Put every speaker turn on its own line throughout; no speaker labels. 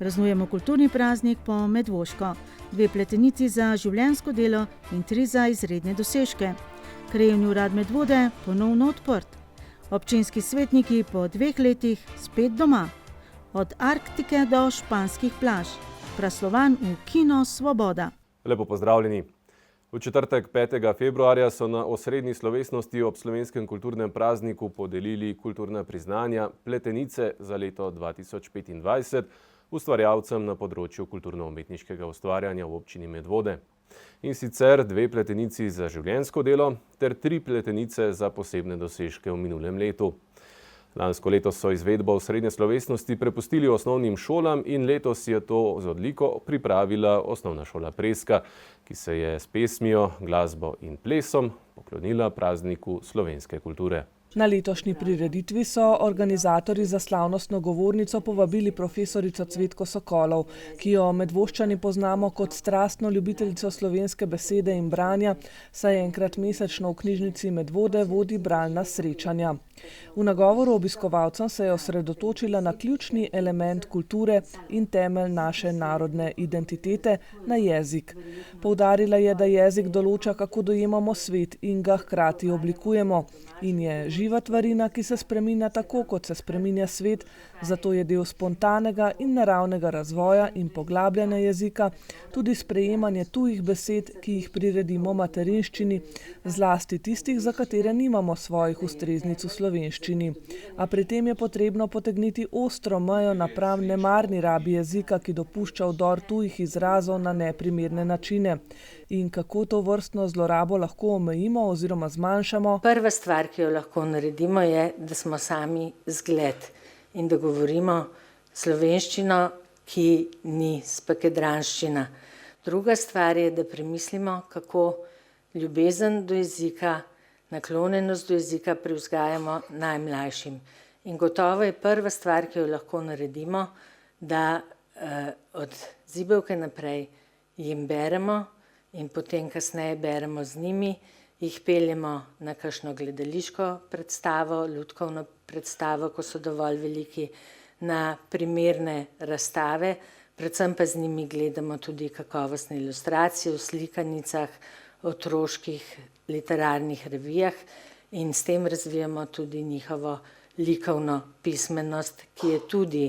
Praznujemo kulturni praznik po Medvoško, 2 pletenici za življenjsko delo in 3 za izredne dosežke. Krajevni urad Medvode ponovno odprt. Občinski svetniki po 2 letih spet doma. Od Arktike do španskih plaž. Praslovan v Kino Svoboda.
Lepo pozdravljeni. V četrtek 5. februarja so na osrednji slovesnosti ob slovenskem kulturnem prazniku podelili kulturna priznanja pletenice za leto 2025 ustvarjalcem na področju kulturno-umetniškega ustvarjanja v občini Medvode. In sicer 2 pletenici za življenjsko delo ter 3 pletenice za posebne dosežke v minulem letu. Lansko leto so izvedbo osrednje slovesnosti prepustili osnovnim šolam in letos je to z odliko pripravila osnovna šola Preska, ki se je s pesmijo, glasbo in plesom poklonila prazniku slovenske kulture.
Na letošnji prireditvi so organizatorji za slavnostno govornico povabili profesorico Cvetko Sokolov, ki jo Medvoščani poznamo kot strastno ljubiteljico slovenske besede in branja, saj enkrat mesečno v knjižnici Medvode vodi bralna srečanja. V nagovoru obiskovalcem se je osredotočila na ključni element kulture in temelj naše narodne identitete, na jezik. Poudarila je, da jezik določa, kako dojemamo svet in ga hkrati oblikujemo, in je živa tvarina, ki se spreminja tako, kot se spreminja svet, zato je del spontanega in naravnega razvoja in poglabljanja jezika, tudi sprejemanje tujih besed, ki jih priredimo materinščini, zlasti tistih, za katere nimamo svojih ustreznic v slovenščini. A pri tem je potrebno potegniti ostro mejo napram nemarni rabi jezika, ki dopušča vdor tujih izrazov na neprimerne načine. In kako to vrstno zlorabo lahko omejimo oziroma zmanjšamo?
Prva stvar, ki jo lahko naredimo, je, da smo sami zgled in da govorimo slovenščino, ki ni spakedranščina. Druga stvar je, da premislimo, kako ljubezen do jezika, naklonjenost do jezika privzgajamo najmlajšim. In gotovo je prva stvar, ki jo lahko naredimo, da od zibelke naprej jim beremo in potem kasneje beremo z njimi, jih peljemo na kakšno gledališko predstavo, lutkovno predstavo, ko so dovolj veliki, na primerne razstave, predvsem pa z njimi gledamo tudi kakovostne ilustracije v slikanicah, otroških literarnih revijah in s tem razvijamo tudi njihovo likovno pismenost, ki je tudi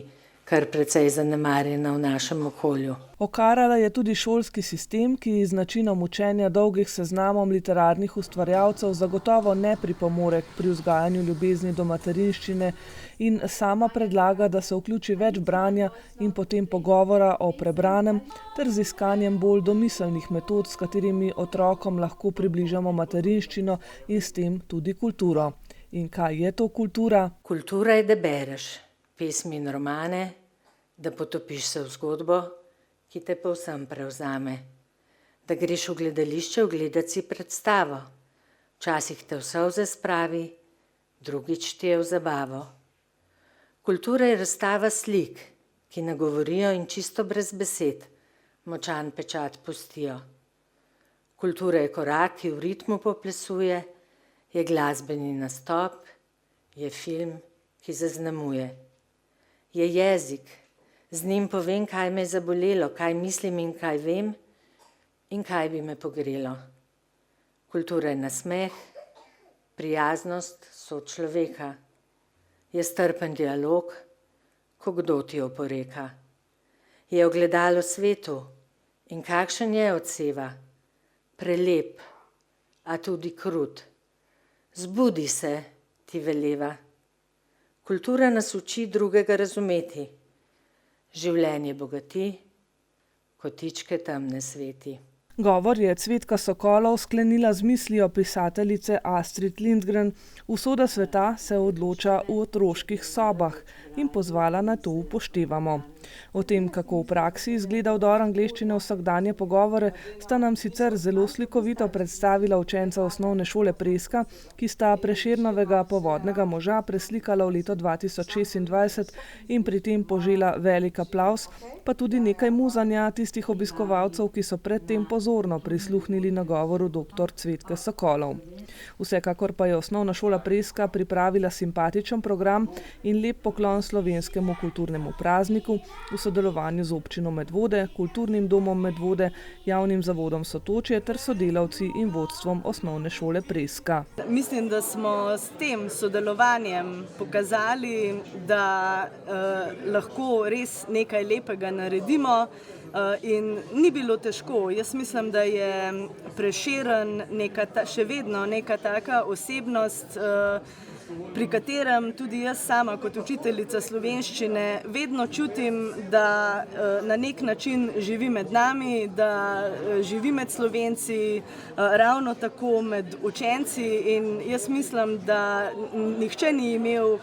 kar precej zanemarjena v našem okolju.
Okarala je tudi šolski sistem, ki z načinom učenja dolgih seznamom literarnih ustvarjalcev zagotovo ne pripomore pri vzgajanju ljubezni do materinščine in sama predlaga, da se vključi več branja in potem pogovora o prebranem ter z iskanjem bolj domiselnih metod, s katerimi otrokom lahko približamo materinščino in s tem tudi kulturo. In kaj je to kultura?
Kultura je, da bereš pesmi in romane, da potopiš se v zgodbo, ki te povsem prevzame. Da greš v gledališče ogledat si predstavo. Včasih te v solze spravi, drugič ti je v zabavo. Kultura je razstava slik, ki nagovorijo in čisto brez besed močan pečat pustijo. Kultura je korak, ki v ritmu poplesuje, je glasbeni nastop, je film, ki zaznamuje. Je jezik, z njim povem, kaj me je zabolelo, kaj mislim in kaj vem in kaj bi me pogrelo. Kultura je nasmeh, prijaznost sočloveka. Je strpen dialog, ko kdo ti oporeka. Je ogledalo svetu in kakšen je odseva, prelep, a tudi krut. Zbudi se, ti veleva. Kultura nas uči drugega razumeti. Življenje bogati, kotičke temne sveti.
Govor je Cvetka Sokolov sklenila z mislijo pisateljice Astrid Lindgren: usoda sveta se odloča v otroških sobah, in pozvala na to upoštevamo. O tem, kako v praksi izgleda vdor angleščine v vsakdanje pogovore, sta nam sicer zelo slikovito predstavila učenca osnovne šole Preska, ki sta Prešernovega Povodnega moža preslikala v leto 2026 in pri tem požela velik aplavz, pa tudi nekaj muzanja tistih obiskovalcev, ki so predtem pozorili pozorno prisluhnili nagovoru dr. Cvetke Sokolov. Vsekakor pa je Osnovna šola Preska pripravila simpatičen program in lep poklon slovenskemu kulturnemu prazniku v sodelovanju z občino Medvode, Kulturnim domom Medvode, Javnim zavodom Sotočje ter sodelavci in vodstvom Osnovne šole Preska.
Mislim, da smo s tem sodelovanjem pokazali, da lahko res nekaj lepega naredimo. In ni bilo težko. Jaz mislim, da je Prešeren še vedno neka taka osebnost, pri katerem tudi jaz sama kot učiteljica slovenščine vedno čutim, da na nek način živi med nami, da živi med Slovenci, ravno tako med učenci in jaz mislim, da nihče ni imel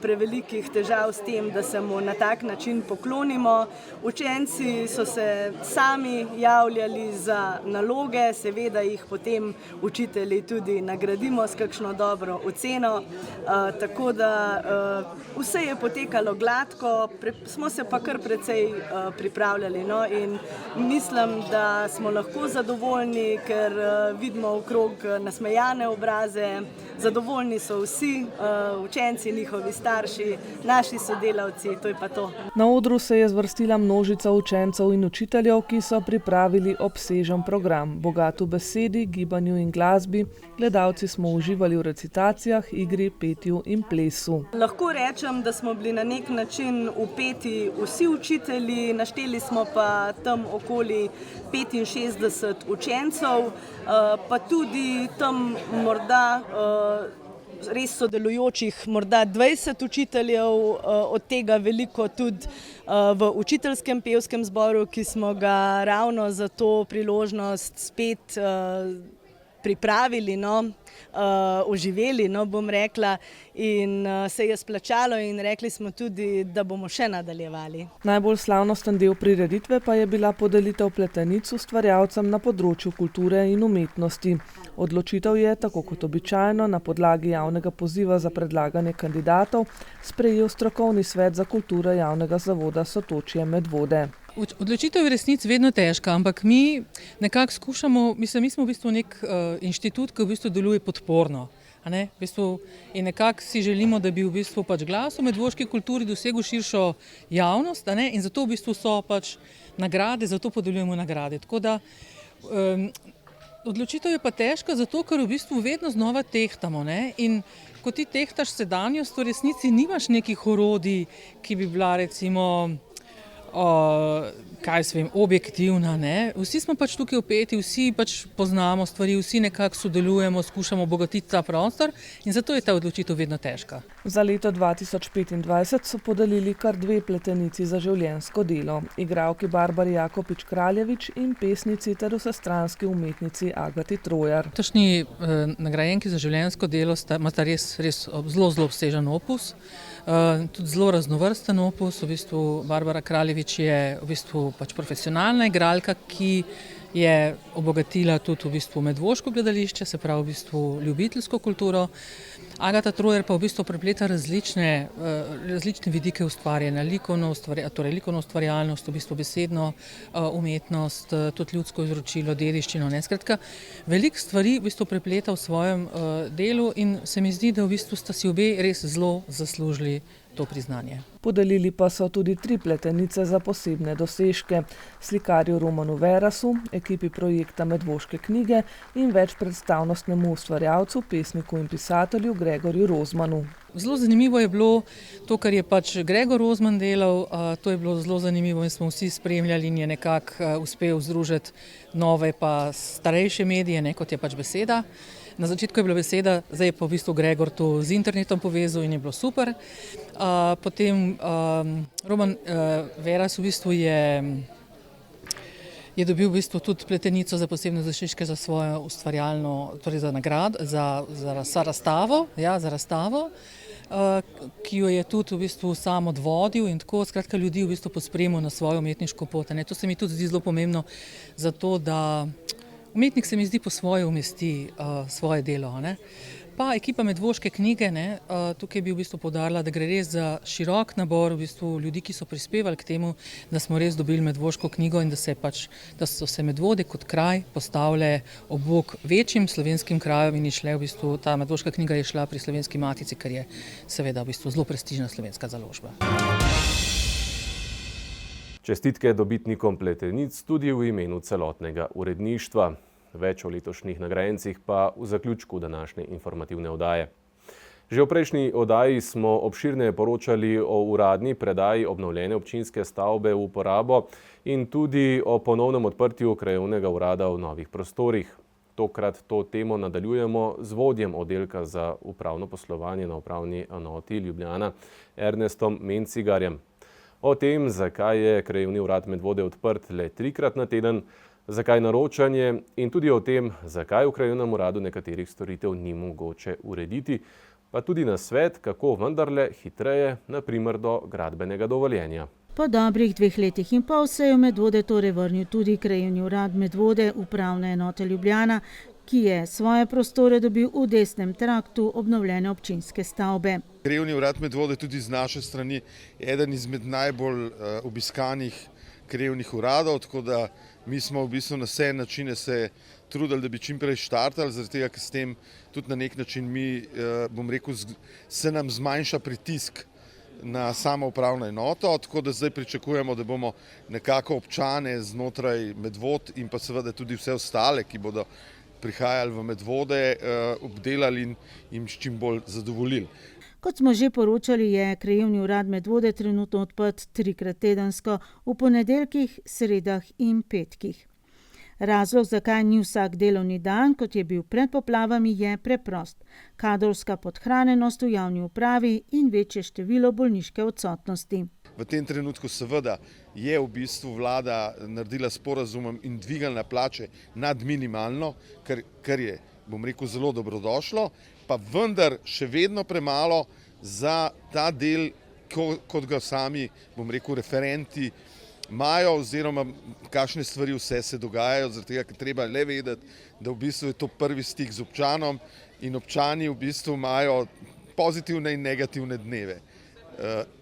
prevelikih težav s tem, da se mu na tak način poklonimo. Učenci so se sami javljali za naloge, seveda jih potem učitelji tudi nagradimo s kakšno dobro oceno, tako da vse je potekalo gladko, smo se pa kar precej pripravljali, no, in mislim, da smo lahko zadovoljni, ker vidimo okrog nasmejane obraze, zadovoljni so vsi učenci, njihovi starši, naši sodelavci, to je pa to.
Na odru se je zvrstila množica učencev in učiteljev, ki so pripravili obsežen program, bogat v besedi, gibanju in glasbi. Gledalci smo uživali v recitacijah, igri, petju in plesu.
Lahko rečem, da smo bili na nek način vpeti vsi učitelji, našteli smo pa tam okoli 65 učencev, pa tudi tam morda res sodelujočih morda 20 učiteljev, od tega veliko tudi v učiteljskem pevskem zboru, ki smo ga ravno za to priložnost spet pripravili, oživeli, bom rekla, in se je splačalo in rekli smo tudi, da bomo še nadaljevali.
Najbolj slavnosten del prireditve pa je bila podelitev pletenic ustvarjalcem na področju kulture in umetnosti. Odločitev je, tako kot običajno, na podlagi javnega poziva za predlaganje kandidatov sprejel strokovni svet za kulturo Javnega zavoda Sotočje Medvode.
Odločitev je resnici vedno težka, ampak mi nekako skušamo, mi smo v bistvu nek inštitut, ki v bistvu deluje podporno. In nekako si želimo, da bi v bistvu glas o medvoški kulturi dosegel širšo javnost, in zato v bistvu so nagrade, zato podeljujemo nagrade. Tako da odločitev je pa težka, zato ker v bistvu vedno znova tehtamo. In ko ti tehtaš sedanjost, v resnici nimaš nekih orodij, ki bi bila recimo objektivna. Vsi smo tukaj vpeti, vsi poznamo stvari, vsi nekako sodelujemo, skušamo obogatiti ta prostor in zato je ta odločitev vedno težka.
Za leto 2025 so podelili kar 2 pletenici za življenjsko delo. Igralki Barbari Jakopič-Kraljevič in pesnici ter vsestranski umetnici Agati Trojar.
Točni nagrajenki za življenjsko delo imata res zelo obsežen opus, tudi zelo raznovrsten opus. V bistvu Barbara Kraljevič je v bistvu profesionalna igralka, ki je obogatila tudi v bistvu medvoško gledališče, se pravi v bistvu ljubiteljsko kulturo. Agata Trojar pa v bistvu prepleta različne vidike ustvarjanja, likovno ustvarjalnost, v bistvu besedno umetnost, tudi ljudsko izročilo, dediščino. Skratka, veliko stvari v bistvu prepleta v svojem delu in se mi zdi, da v bistvu sta si obe res zelo zaslužili to priznanje.
Podelili pa so tudi 3 pletenice za posebne dosežke. Slikarju Romanu Verasu, ekipi projekta Medvoške knjige in večpredstavnostnemu ustvarjalcu, pesniku in pisatelju Gregorju Rozmanu.
Zelo zanimivo je bilo to, kar je Gregor Rozman delal, to je bilo zelo zanimivo in smo vsi spremljali in je nekako uspel združiti nove pa starejše medije, kot je Beseda. Na začetku je bila Beseda, zdaj je pa v bistvu Gregor to z internetom povezal in je bilo super. Potem Roman Veras v bistvu je dobil v bistvu tudi pletenico za posebne dosežke za svojo ustvarjalno, torej za nagrado, za razstavo, ki jo je tudi v bistvu sam odvodil in tako skratka ljudi v bistvu pospremil na svojo umetniško pot. To se mi tudi zdi zelo pomembno, zato da umetnik se mi zdi po svoje umesti svoje delo. Pa ekipa Medvoške knjige, tukaj bi v bistvu poudarila, da gre res za širok nabor v bistvu ljudi, ki so prispevali k temu, da smo res dobili Medvoško knjigo in da so se Medvode kot kraj postavile ob bok večjim slovenskim krajem in ta Medvoška knjiga je šla pri Slovenski matici, kar je seveda v bistvu zelo prestižna slovenska založba.
Čestitke dobitnikom pletenic tudi v imenu celotnega uredništva. Več o letošnjih nagrajencih pa v zaključku današnje informativne oddaje. Že v prejšnji oddaji smo obširneje poročali o uradni predaji obnovljene občinske stavbe v uporabo in tudi o ponovnem odprtju krajevnega urada v novih prostorih. Tokrat to temo nadaljujemo z vodjem oddelka za upravno poslovanje na upravni enoti Ljubljana, Ernestom Mencigarjem. O tem, zakaj je krajevni urad Medvode odprt le 3-krat na teden, zakaj naročanje in tudi o tem, zakaj v krajevnem uradu nekaterih storitev ni mogoče urediti, pa tudi nasvet, kako vendarle hitreje, na primer do gradbenega dovoljenja.
Po dobrih 2 letih in pol se je v Medvode torej vrnil tudi krajevni urad Medvode upravne enote Ljubljana, ki je svoje prostore dobil v desnem traktu obnovljene občinske stavbe.
Krajevni urad Medvode tudi z naše strani eden izmed najbolj obiskanih krajevnih uradov, tako da mi smo v bistvu na vse načine se trudili, da bi čim prej štartali, zaradi tega, ker s tem tudi na nek način se nam zmanjša pritisk na samo upravno enoto, tako da zdaj pričakujemo, da bomo nekako občane znotraj Medvod in pa seveda tudi vse ostale, ki bodo prihajali v Medvode, obdelali in jim s čim bolj zadovoljili.
Kot smo že poročali, je krajevni urad Medvode trenutno odprt 3-krat tedensko, v ponedeljkih, sredah in petkih. Razlog, zakaj ni vsak delovni dan, kot je bil pred poplavami, je preprost. Kadrovska podhranjenost v javni upravi in večje število bolniške odsotnosti.
V tem trenutku seveda je v bistvu vlada naredila sporazumom in dvignila plače nad minimalno, kar je, zelo dobrodošlo, pa vendar še vedno premalo za ta del, kot ga sami, referenti imajo oziroma kakšne stvari vse se dogajajo, zaradi tega, ker treba le vedeti, da v bistvu je to prvi stik z občanom in občani v bistvu imajo pozitivne in negativne dneve.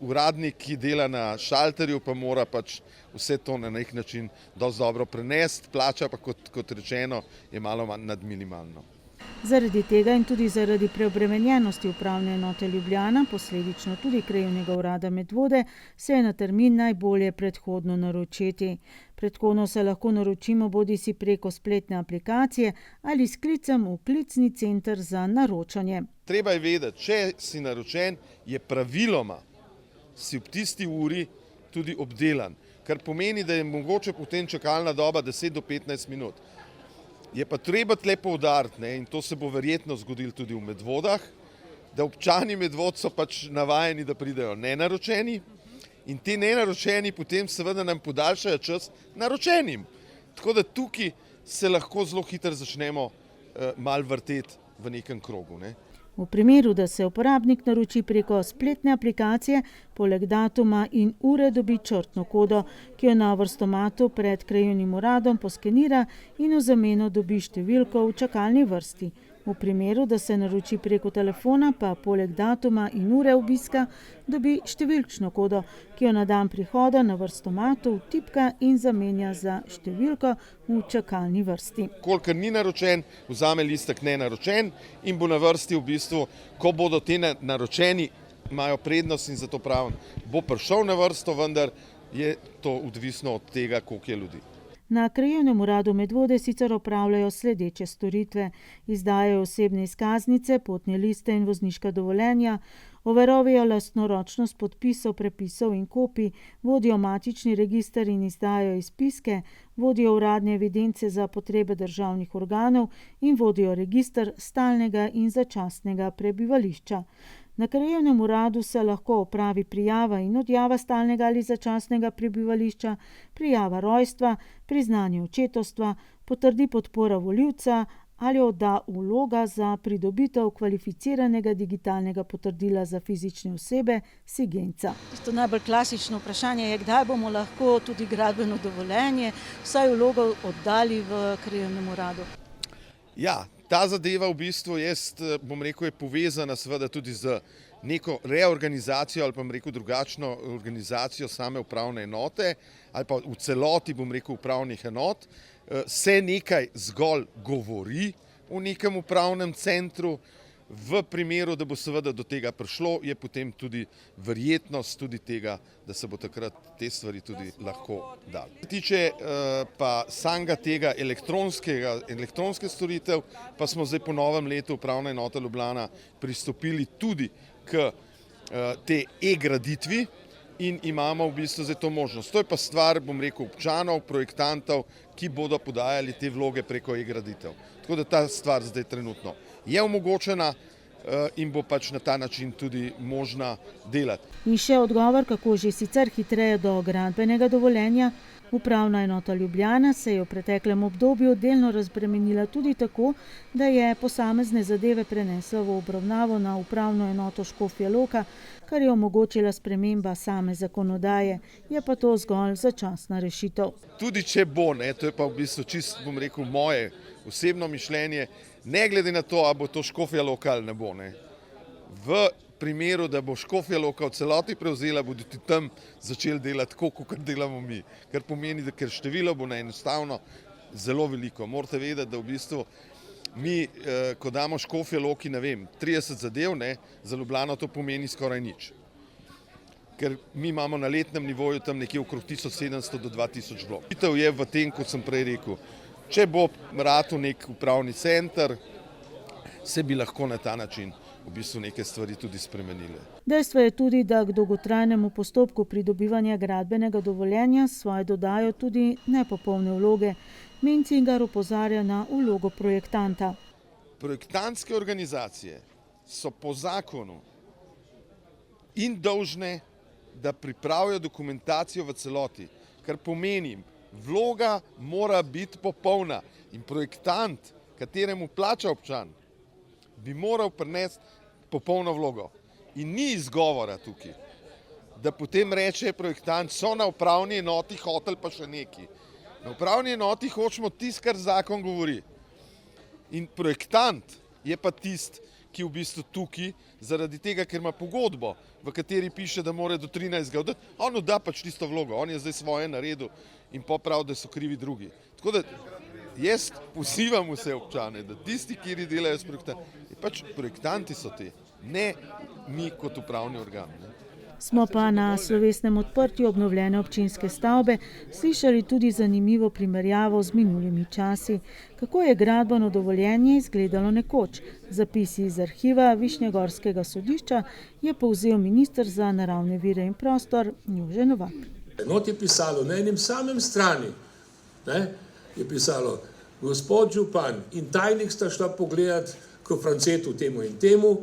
Uradnik, ki dela na šalterju, pa mora pač vse to na nek način dosti dobro prenesti, plača pa, kot rečeno, je malo manj nad minimalno.
Zaradi tega in tudi zaradi preobremenjenosti upravne enote Ljubljana, posledično tudi krajevnega urada Medvode, se je na termin najbolje predhodno naročiti. Predhodno se lahko naročimo bodisi preko spletne aplikacije ali s klicem v klicni center za naročanje.
Treba je vedeti, če si naročen, je praviloma si ob tisti uri tudi obdelan, kar pomeni, da je mogoče potem čakalna doba 10 do 15 minut. Je pa treba tle poudariti, in to se bo verjetno zgodilo tudi v Medvodah, da občani Medvod so pač navajeni, da pridejo nenaročeni in ti nenaročeni potem seveda nam podaljšajo čas naročenim. Tako da tukaj se lahko zelo hitro začnemo malo vrteti v nekem krogu.
V primeru, da se uporabnik naroči preko spletne aplikacije, poleg datuma in ure dobi črtno kodo, ki jo na vrstomatu pred krajevnim uradom poskenira in v zameno dobi številko v čakalni vrsti. V primeru, da se naroči preko telefona, pa poleg datuma in ure obiska dobi številčno kodo, ki jo na dan prihoda na vrstomatu vtipka in zamenja za številko v čakalni vrsti.
Kolikor ni naročen, vzame listek nenaročen in bo na vrsti v bistvu, ko bodo te naročeni, imajo prednost in zato pravim, bo prišel na vrsto, vendar je to odvisno od tega, koliko je ljudi.
Na krajevnem uradu Medvode sicer opravljajo sledeče storitve: izdajajo osebne izkaznice, potne liste in vozniška dovoljenja, overovijo lastnoročnost podpisov, prepisov in kopij, vodijo matični register in izdajajo izpiske, vodijo uradne evidence za potrebe državnih organov in vodijo register stalnega in začasnega prebivališča. Na krajevnem uradu se lahko opravi prijava in odjava stalnega ali začasnega prebivališča, prijava rojstva, priznanje očetovstva, potrdi podpora volivca ali odda vloga za pridobitev kvalificiranega digitalnega potrdila za fizične osebe SIGENCA.
To najbolj klasično vprašanje je, kdaj bomo lahko tudi gradbeno dovoljenje, vsaj vlogo oddali v krajevnem uradu.
Ja, Ta zadeva v bistvu je povezana seveda tudi z neko reorganizacijo ali pa drugačno organizacijo same upravne enote ali pa v celoti upravnih enot. Se nekaj zgolj govori v nekem upravnem centru. V primeru, da bo seveda do tega prišlo, je potem tudi verjetnost tudi tega, da se bo takrat te stvari tudi lahko dali. Kar se tiče pa samega tega elektronske storitev, pa smo zdaj po novem letu upravna enota Ljubljana pristopili tudi k te e-graditvi in imamo v bistvu zdaj to možnost. To je pa stvar, občanov, projektantov, ki bodo podajali te vloge preko e-graditev. Tako da ta stvar zdaj trenutno je omogočena in bo pač na ta način tudi možna delati.
In še odgovor, kako že sicer hitreje do gradbenega dovoljenja. Upravna enota Ljubljana se je v preteklem obdobju delno razbremenila tudi tako, da je posamezne zadeve prenesla v obravnavo na upravno enoto Škofja Loka, kar je omogočila sprememba same zakonodaje, je pa to zgolj začasna rešitev.
Tudi če bo, to je pa v bistvu čisto, moje osebno mišljenje, ne glede na to, ali bo to Škofja Loka ali ne bo. V primeru, da bo Škofja Loka v celoti prevzela, bodo tudi tam začeli delati tako, kot delamo mi. Kar pomeni, da ker število bo enostavno zelo veliko. Morate vedeti, da v bistvu mi, ko damo Škofja Loki, 30 zadev, za Ljubljano to pomeni skoraj nič. Ker mi imamo na letnem nivoju tam nekje okrog 1700 do 2000 vlog. Rešitev je v tem, kot sem prej rekel, če bo ratal nek upravni center, se bi lahko na ta način v bistvu neke stvari tudi spremenile.
Dejstvo je tudi, da k dolgotrajnemu postopku pridobivanja gradbenega dovoljenja svoje dodajo tudi nepopolne vloge. Mencinger opozarja na vlogo projektanta.
Projektantske organizacije so po zakonu in dolžne, da pripravijo dokumentacijo v celoti, kar pomeni, vloga mora biti popolna in projektant, kateremu plača občan, bi moral prinesti popolno vlogo. In ni izgovora tukaj, da potem reče projektant, so na upravni enoti hoteli pa še neki. Na upravni enoti hočemo tisto, kar zakon govori. In projektant je pa tisti, ki v bistvu tukaj, zaradi tega, ker ima pogodbo, v kateri piše, da mora do 13. oddati, on da pač tisto vlogo, on je zdaj svoje naredil in poprav, da so krivi drugi. Tako da jaz pozivam vse občane, da tisti, ki delajo s projektanti, pač projektanti so ti, ne mi kot upravni organ.
Smo pa na slovesnem odprtju obnovljene občinske stavbe slišali tudi zanimivo primerjavo z minulimi časi, kako je gradbeno dovoljenje izgledalo nekoč. Zapisi iz arhiva Višnjegorskega sodišča je povzel minister za naravne vire in prostor Jože Novak.
Not je pisalo na enem samem strani, je pisalo, gospod župan in tajnik sta šla pogledati k Francetu temu in temu,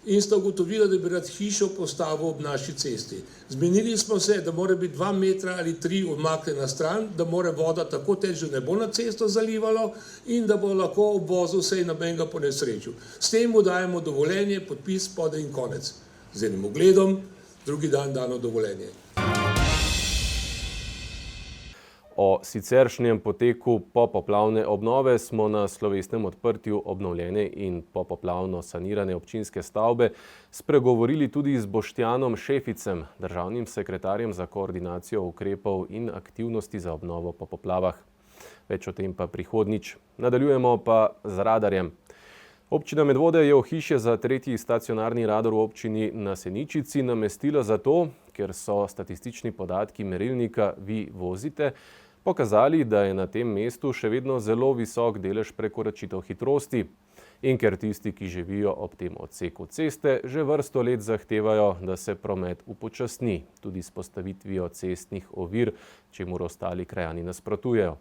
in sta ugotovila, da bi rad hišo postavil ob naši cesti. Zmenili smo se, da mora biti 2 metra ali 3 odmaknjena stran, da mora voda tako teči, da ne bo na cesto zalivalo in da bo lahko obvozil vse in nobenega po nesreču. S tem mu dajemo dovoljenje, podpis, spodaj in konec. Z enim ogledom, drugi dan dano dovoljenje.
O siceršnjem poteku popoplavne obnove smo na slovesnem odprtju obnovljene in popoplavno sanirane občinske stavbe spregovorili tudi z Boštjanom Šeficem, državnim sekretarjem za koordinacijo ukrepov in aktivnosti za obnovo po poplavah. Več o tem pa prihodnjič. Nadaljujemo pa z radarjem. Občina Medvode je ohišje za 3. stacionarni radar v občini na Seničici namestila zato, ker so statistični podatki merilnika Vi vozite pokazali, da je na tem mestu še vedno zelo visok delež prekoračitev hitrosti in ker tisti, ki živijo ob tem odseku ceste, že vrsto let zahtevajo, da se promet upočasni, tudi s postavitvijo cestnih ovir, čemur ostali krajani nasprotujejo.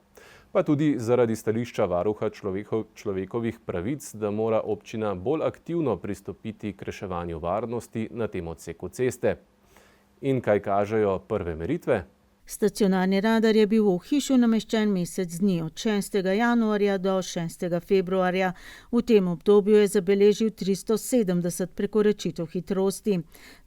Pa tudi zaradi stališča varuha človekovih pravic, da mora občina bolj aktivno pristopiti k reševanju varnosti na tem odseku ceste. In kaj kažejo prve meritve?
Stacionarni radar je bil v hišu nameščen mesec dni, od 6. januarja do 6. februarja. V tem obdobju je zabeležil 370 prekoračitev hitrosti.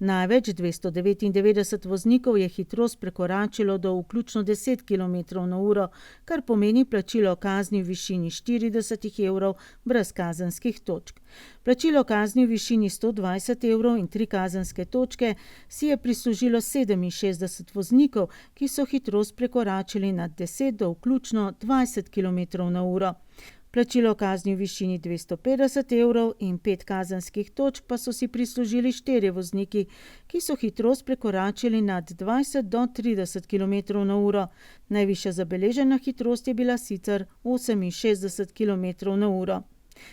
Največ 299 voznikov je hitrost prekoračilo do vključno 10 km/h, kar pomeni plačilo kazni v višini 40 evrov brez kazenskih točk. Plačilo kazni v višini 120 evrov in 3 kazenske točke si je prislužilo 67 voznikov, ki so hitrost prekoračili nad 10 do vključno 20 km/h. Plačilo kazni v višini 250 evrov in 5 kazenskih točk pa so si prislužili 4 vozniki, ki so hitrost prekoračili nad 20 do 30 km/h. Najvišja zabeležena hitrost je bila sicer 68 km/h.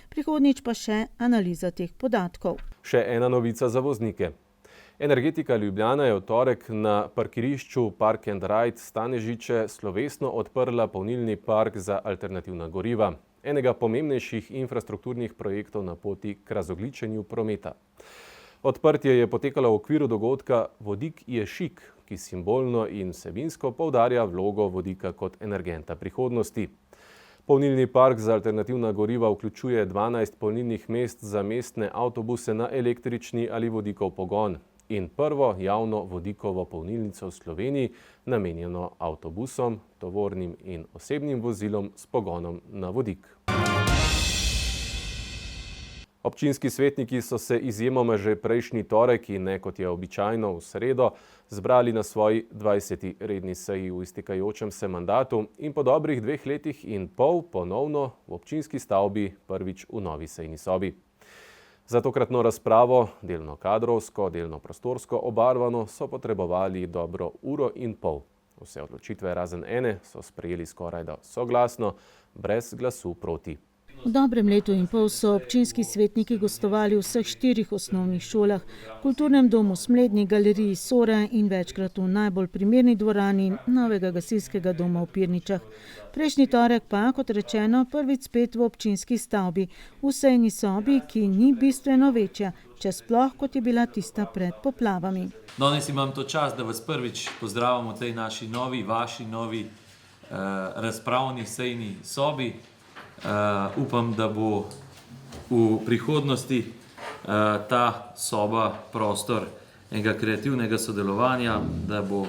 Prihodnjič pa še analiza teh podatkov.
Še ena novica za voznike. Energetika Ljubljana je v torek na parkirišču Park and Ride Stanežiče slovesno odprla polnilni park za alternativna goriva, enega pomembnejših infrastrukturnih projektov na poti k razogljičenju prometa. Odprtje je potekalo v okviru dogodka Vodik je šik, ki simbolno in vsebinsko poudarja vlogo vodika kot energenta prihodnosti. Polnilni park za alternativna goriva vključuje 12 polnilnih mest za mestne avtobuse na električni ali vodikov pogon in prvo javno vodikovo polnilnico v Sloveniji, namenjeno avtobusom, tovornim in osebnim vozilom s pogonom na vodik. Občinski svetniki so se izjemoma že prejšnji torek in ne kot je običajno v sredo zbrali na svoji 20. redni seji v iztekajočem se mandatu in po dobrih 2 letih in pol ponovno v občinski stavbi prvič v novi sejni sobi. Za tokratno razpravo, delno kadrovsko, delno prostorsko obarvano, so potrebovali dobro 1,5 ure. Vse odločitve razen ene so sprejeli skorajda soglasno, brez glasu proti.
V dobrem letu in pol so občinski svetniki gostovali v vseh 4 osnovnih šolah, kulturnem domu Smlednik, galeriji Sora in večkrat v najbolj primerni dvorani novega gasilskega doma v Pirničah. Prejšnji torek pa, kot rečeno, prvič spet v občinski stavbi, v sejni sobi, ki ni bistveno večja, če sploh kot je bila tista pred poplavami.
Danes imam to čast, da vas prvič pozdravim v tej naši vaši novi razpravni sejni sobi. Upam, da bo v prihodnosti ta soba prostor enega kreativnega sodelovanja, da bo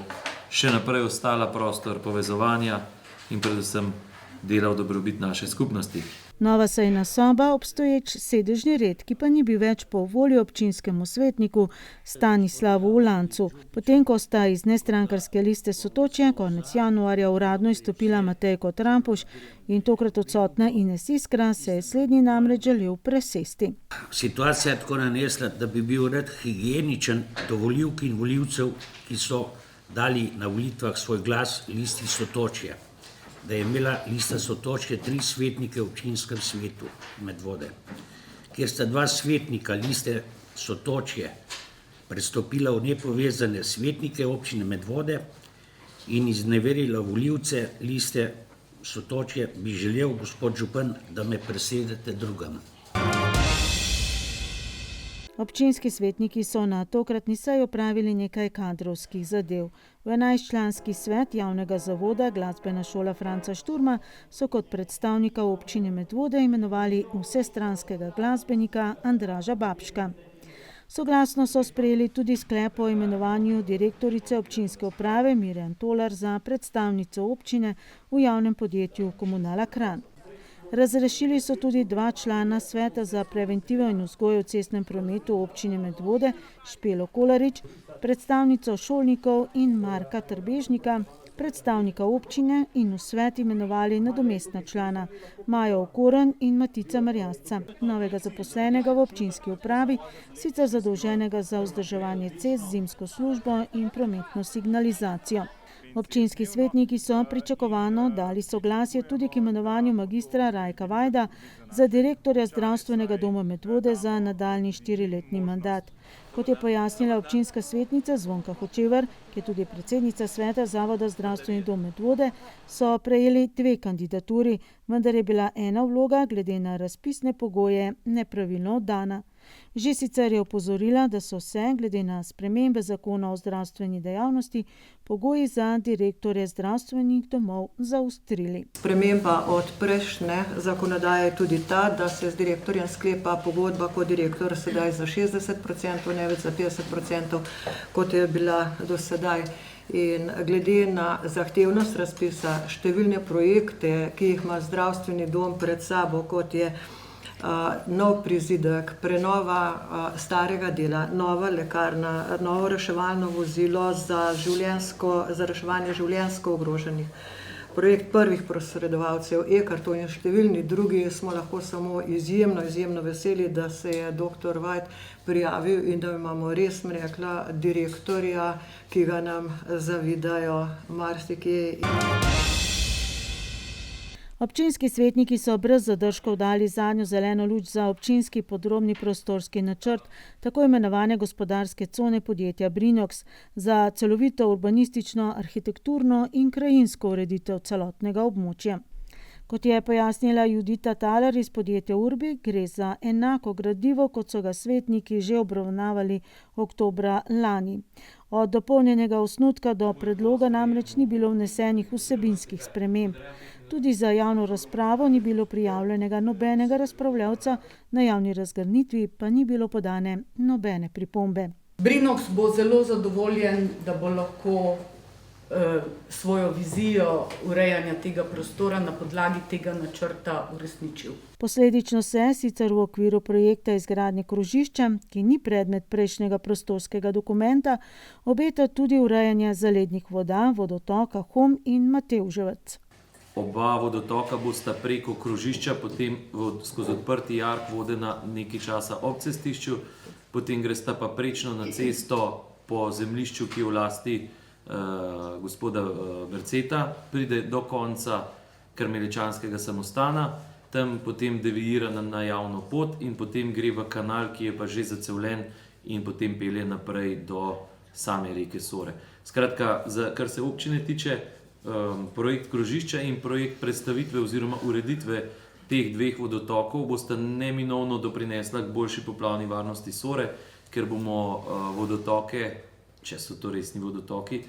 še naprej ostala prostor povezovanja in predvsem dela v dobrobit naše skupnosti.
Nova sejna soba, obstoječ sedežni red, ki pa ni bil več po volji občinskemu svetniku Stanislavu Ulancu. Potem, ko sta iz nestrankarske liste Sotočje konec januarja uradno izstopila Matejko Trampuš in tokrat odsotna Ines Iskra, se je slednji namreč želel presesti.
Situacija je tako nanesla, da bi bil red higieničen do volivk in volivcev, ki so dali na volitvah svoj glas listi Sotočje. Da je imela lista Sotočje 3 svetnike v občinskem svetu Medvode. Kjer sta 2 svetnika liste Sotočje prestopila v nepovezane svetnike občine Medvode in izneverila volivce liste Sotočje, bi želel, gospod župan, da me presedete drugam.
Občinski svetniki so na tokratni seji opravili nekaj kadrovskih zadev. V 11-članski svet javnega zavoda Glasbena šola Franca Šturma so kot predstavnika občine Medvode imenovali vsestranskega glasbenika Andraža Babška. Soglasno so sprejeli tudi sklep o imenovanju direktorice občinske uprave Mirjam Tolar za predstavnico občine v javnem podjetju Komunala Kranj. Razrešili so tudi 2 člana sveta za preventivo in vzgojo v cestnem prometu občine Medvode, Špelo Kolarič, predstavnico šolnikov in Marka Trbežnika, predstavnika občine in v svet imenovali nadomestna člana Majo Okoren in Matica Marjasca, novega zaposlenega v občinski upravi, sicer zadolženega za vzdrževanje cest, zimsko službo in prometno signalizacijo. Občinski svetniki so pričakovano dali soglasje tudi k imenovanju magistra Rajka Vajda za direktorja zdravstvenega doma Medvode za nadaljnji 4-letni mandat. Kot je pojasnila občinska svetnica Zvonka Hočevar, ki je tudi predsednica sveta Zavoda zdravstveni dom Medvode, so prejeli 2 kandidaturi, vendar je bila ena vloga glede na razpisne pogoje nepravilno oddana. Že sicer je opozorila, da so se, glede na spremembe zakona o zdravstveni dejavnosti, pogoji za direktorje zdravstvenih domov zaostrili.
Sprememba od prejšnje zakonodaje je tudi ta, da se z direktorjem sklepa pogodba kot direktor sedaj za 60%, ne več za 50%, kot je bila do sedaj. In glede na zahtevnost razpisa, številne projekte, ki jih ima zdravstveni dom pred sabo, kot je nov prizidek, prenova starega dela, nova lekarna, novo reševalno vozilo za reševanje življenjsko ogroženih, projekt prvih posredovalcev, e-karton in številni drugi, smo lahko samo izjemno veseli, da se je dr. Vajt prijavil in da imamo res, rekla, direktorja, ki ga nam zavidajo marsikje.
Občinski svetniki so brez zadržkov dali zadnjo zeleno luč za občinski podrobni prostorski načrt tako imenovane gospodarske cone podjetja Brinox za celovito urbanistično, arhitekturno in krajinsko ureditev celotnega območja. Kot je pojasnila Judita Taler iz podjetja Urbi, gre za enako gradivo, kot so ga svetniki že obravnavali oktobra lani. Od dopolnjenega osnutka do predloga namreč ni bilo vnesenih vsebinskih sprememb. Tudi za javno razpravo ni bilo prijavljenega nobenega razpravljavca, na javni razgrnitvi pa ni bilo podane nobene pripombe.
Brinox bo zelo zadovoljen, da bo lahko svojo vizijo urejanja tega prostora na podlagi tega načrta uresničil.
Posledično se sicer v okviru projekta izgradnje krožišča, ki ni predmet prejšnjega prostorskega dokumenta, obeta tudi urejanje zalednih voda, vodotoka Hom in Matevževec.
Oba vodotoka bosta preko krožišča, potem skozi odprti jark vodena nekaj časa ob cestišču, potem gresta pa prečno na cesto po zemljišču, ki je v lasti gospoda Berceta, pride do konca Karmeličanskega samostana, tam potem deviira na javno pot in potem gre v kanal, ki je pa že zacevljen in potem pelje naprej do same reke Sore. Skratka, kar se občine tiče, projekt krožišča in projekt predstavitve oziroma ureditve teh dveh vodotokov bosta neminovno doprinesla k boljši poplavni varnosti Sore, ker bomo vodotoke, če so to resni vodotoki,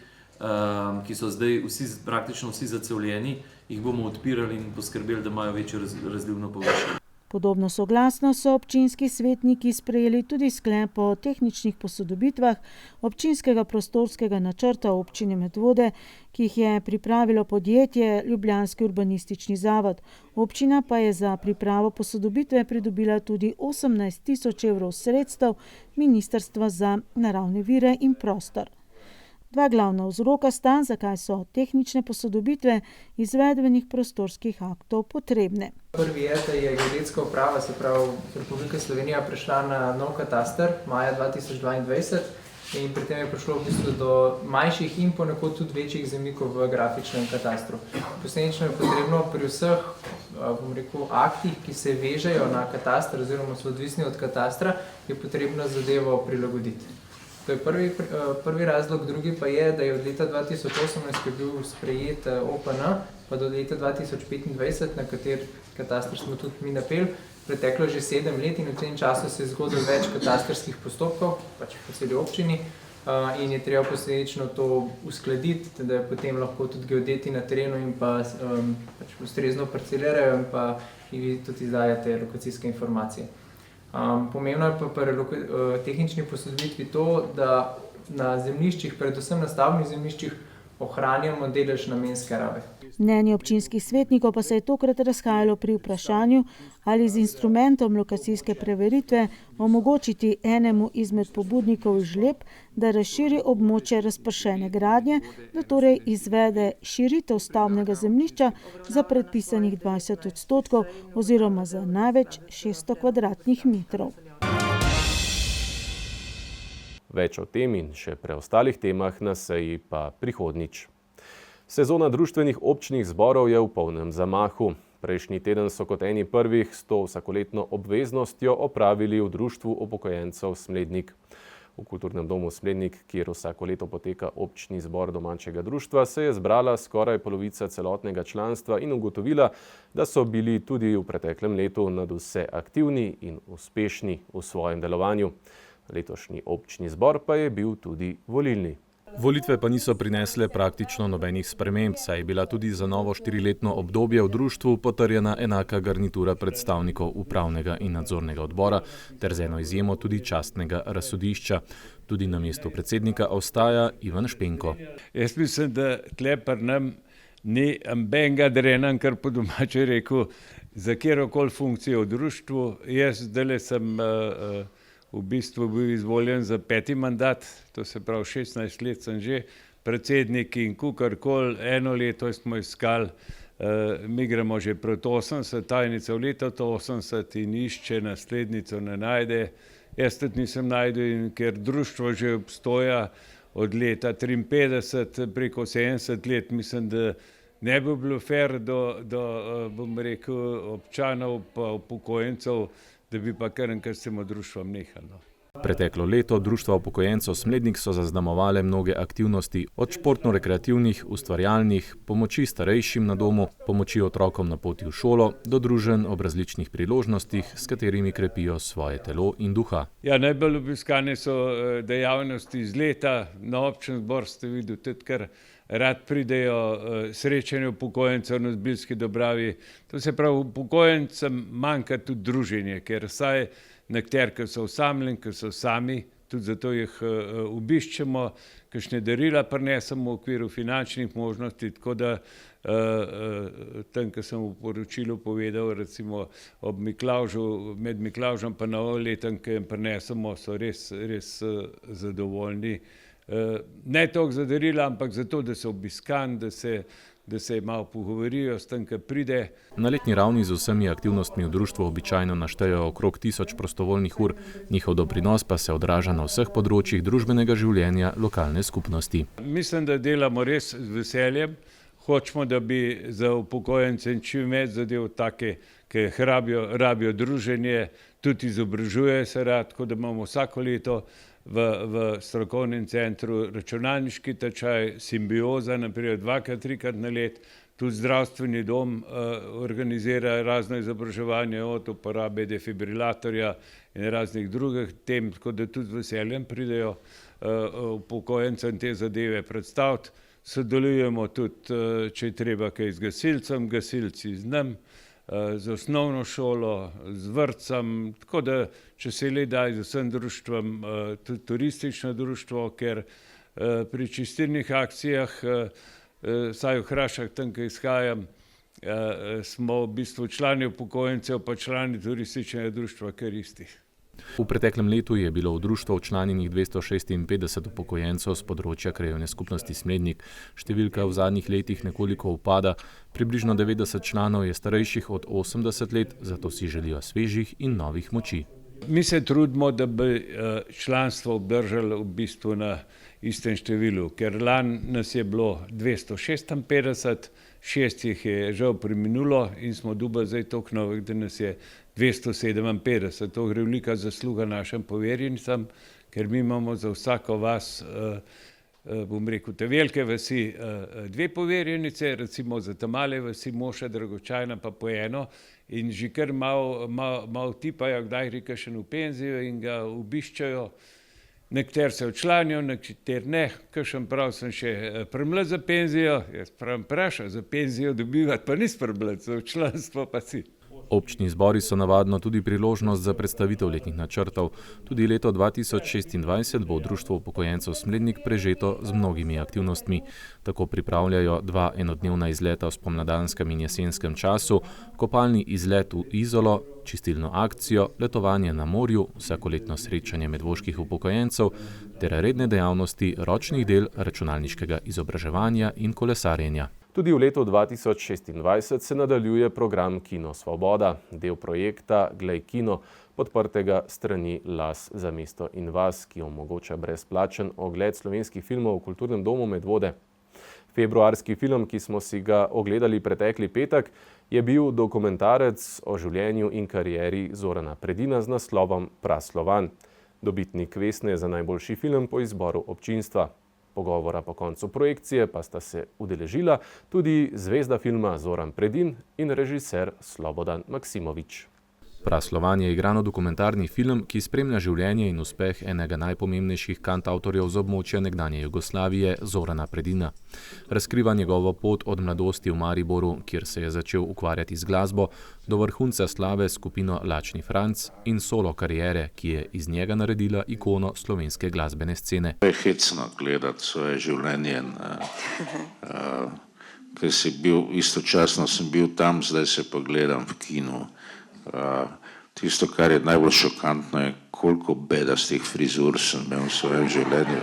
ki so zdaj praktično vsi zacevljeni, jih bomo odpirali in poskrbeli, da imajo večjo razlivno površino.
Podobno soglasno so občinski svetniki sprejeli tudi sklep o tehničnih posodobitvah občinskega prostorskega načrta občine Medvode, ki jih je pripravilo podjetje Ljubljanski urbanistični zavod. Občina pa je za pripravo posodobitve pridobila tudi 18.000 evrov sredstev Ministrstva za naravne vire in prostor. Dva glavna vzroka sta, zakaj so tehnične posodobitve izvedbenih prostorskih aktov potrebne.
Prvi je, da je geodetska uprava, se pravi Republika Slovenija, prešla na nov kataster maja 2022 in pri tem je prišlo v bistvu do manjših in ponekod tudi večjih zamikov v grafičnem katastru. Posledično je potrebno pri vseh, aktih, ki se vežejo na kataster oziroma so odvisni od katastra, je potrebno zadevo prilagoditi. To je prvi razlog, drugi pa je, da je od leta 2018 bil sprejet OPN, pa do leta 2025, na kateri katastr smo tudi mi napeli, preteklo že 7 let in v tem času se je zgodilo več katastrskih postopkov, pač po celi občini, in je treba posledično to uskladiti, da potem lahko tudi geodeti na terenu in pa pač ustrezno parcelirajo in pa tudi izdajate lokacijske informacije. Pomembno je pa pri tehnični posodobitvi to, da na zemljiščih, predvsem na stavbnih zemljiščih, ohranjamo delež namenske rabe.
Mnenje občinskih svetnikov pa se je tokrat razhajalo pri vprašanju, ali z instrumentom lokacijske preveritve omogočiti enemu izmed pobudnikov Žleb, da razširi območje razpršene gradnje, da torej izvede širitev stavbnega zemljišča za predpisanih 20% oziroma za največ 600 kvadratnih metrov.
Več o tem in še preostalih temah na seji pa prihodnjič. Sezona društvenih občnih zborov je v polnem zamahu. Prejšnji teden so kot eni prvih s to vsakoletno obveznostjo opravili v Društvu upokojencev Smlednik. V Kulturnem domu Smlednik, kjer vsako leto poteka občni zbor domačega društva, se je zbrala skoraj polovica celotnega članstva in ugotovila, da so bili tudi v preteklem letu nadvse aktivni in uspešni v svojem delovanju. Letošnji občni zbor pa je bil tudi volilni.
Volitve pa niso prinesle praktično nobenih sprememb, saj je bila tudi za novo 4-letno obdobje v društvu potrjena enaka garnitura predstavnikov upravnega in nadzornega odbora ter z eno izjemo tudi častnega razsodišča. Tudi na mestu predsednika ostaja Ivan Špenko.
Jaz mislim, da tle pri nam ni ambenega drena, kar po domače rekel, za kjerokoli funkcijo v društvu. Jaz zdajle sem v bistvu bil izvoljen za 5. mandat, to se pravi 16 let sem že predsednik in kukorkoli, 1 leto smo iskali, mi gremo že proti 80, tajnica v leto 80 in išče naslednico, ne najde. Jaz tudi nisem najdel in ker društvo že obstoja od leta 53 preko 70 let, mislim, da ne bi bilo fair do bom rekel, občanov pa upokojencev, da bi pa kar enkrat s tem društvom nehalo.
Preteklo leto Društva upokojencev Smlednik so zaznamovale mnoge aktivnosti, od športno-rekreativnih, ustvarjalnih, pomoči starejšim na domu, pomoči otrokom na poti v šolo, do druženj ob različnih priložnostih, s katerimi krepijo svoje telo in duha.
Ja, najbolj obiskane so dejavnosti iz leta. Na občni zbor ste videli tudi, kar rad pridejo srečanje upokojencev na Zbiljski Dobravi. To se pravi, upokojencem manjka tudi druženje, ker saj nekateri, ki so osamljeni, ki so sami, tudi zato jih obiščemo, kakšne darila prinesemo v okviru finančnih možnosti, tako da tam, ko sem v poročilu povedal, recimo ob Miklavžu, med Miklavžem pa novoletem, ki jim prinesemo, so res zadovoljni. Ne toliko za darila, ampak zato, da so obiskan, da se malo pogovorijo s tem, ki pride.
Na letni ravni z vsemi aktivnostmi v društvu običajno naštejejo okrog 1000 prostovoljnih ur, njihov doprinos pa se odraža na vseh področjih družbenega življenja lokalne skupnosti.
Mislim, da delamo res z veseljem. Hočemo, da bi za upokojence čim več zadev take, ki rabijo druženje, tudi izobražujejo se rad, tako da imamo vsako leto v strokovnem centru računalniški tečaj, Simbioza, naprimer 2-3 na let, tudi zdravstveni dom organizira razno izobraževanje od uporabe defibrilatorja in raznih drugih tem, tako da tudi z veseljem pridejo upokojencem te zadeve predstaviti. Sodelujemo tudi, če je treba, kaj z gasilcem, gasilci z nam, z osnovno šolo, z vrtcem, tako da, če se le da, z vsem društvom, tudi turistično društvo, ker pri čistilnih akcijah, saj v Hrašah, tam, ko izhajam, smo v bistvu člani upokojencev pa člani turističnega društva kar isti.
V preteklem letu je bilo v društvo včlanjenih 256 upokojencev z področja krajevne skupnosti Smlednik. Številka v zadnjih letih nekoliko upada, približno 90 članov je starejših od 80 let, zato si želijo svežih in novih moči.
Mi se trudimo, da bi članstvo obdržali v bistvu na istem številu, ker lani nas je bilo 256, 6 jih je žal preminulo in smo dobili zdaj toliko novih, da nas je 257. To gre velika zasluga našim poverjenicam, ker mi imamo za vsako vas, bom rekel, te velike vasi 2 poverjenice, recimo za te male vasi Moša, Dragočajna pa po 1 in že kar malo tipajo, kdaj gre kakšen v penzijo in ga obiščajo. Nekateri se včlanijo, nekateri ne, kakšen prav sem še premlad za penzijo, jaz pravim vprašam, za penzijo dobivati pa nis premlad, za članstvo pa si.
Občni zbori so navadno tudi priložnost za predstavitev letnih načrtov. Tudi leto 2026 bo Društvo upokojencev Smlednik prežeto z mnogimi aktivnostmi. Tako pripravljajo 2 enodnevna izleta v spomladanskem in jesenskem času, kopalni izlet v Izolo, čistilno akcijo, letovanje na morju, vsakoletno srečanje medvoških upokojencev ter redne dejavnosti ročnih del, računalniškega izobraževanja in kolesarjenja.
Tudi v letu 2026 se nadaljuje program Kino Svoboda, del projekta Glej kino, podprtega strani Las za mesto in vas, ki omogoča brezplačen ogled slovenskih filmov v Kulturnem domu Medvode. Februarski film, ki smo si ga ogledali pretekli petek, je bil dokumentarec o življenju in karieri Zorana Predina z naslovom Praslovan. Dobitnik Vesne za najboljši film po izboru občinstva. Pogovora po koncu projekcije pa sta se udeležila tudi zvezda filma Zoran Predin in režiser Slobodan Maksimović. Praslovan je igrano-dokumentarni film, ki spremlja življenje in uspeh enega najpomembnejših kantavtorjev z območja nekdanje Jugoslavije, Zorana Predina. Razkriva njegovo pot od mladosti v Mariboru, kjer se je začel ukvarjati z glasbo, do vrhunca slave skupino Lačni Franc in solo kariere, ki je iz njega naredila ikono slovenske glasbene scene.
Je hecno gledati svoje življenje, ker si bil, istočasno sem bil tam, zdaj se pa gledam v kinu. Tisto, kar je najbolj šokantno, je, koliko bedastih frizur sem imel v svojem življenju.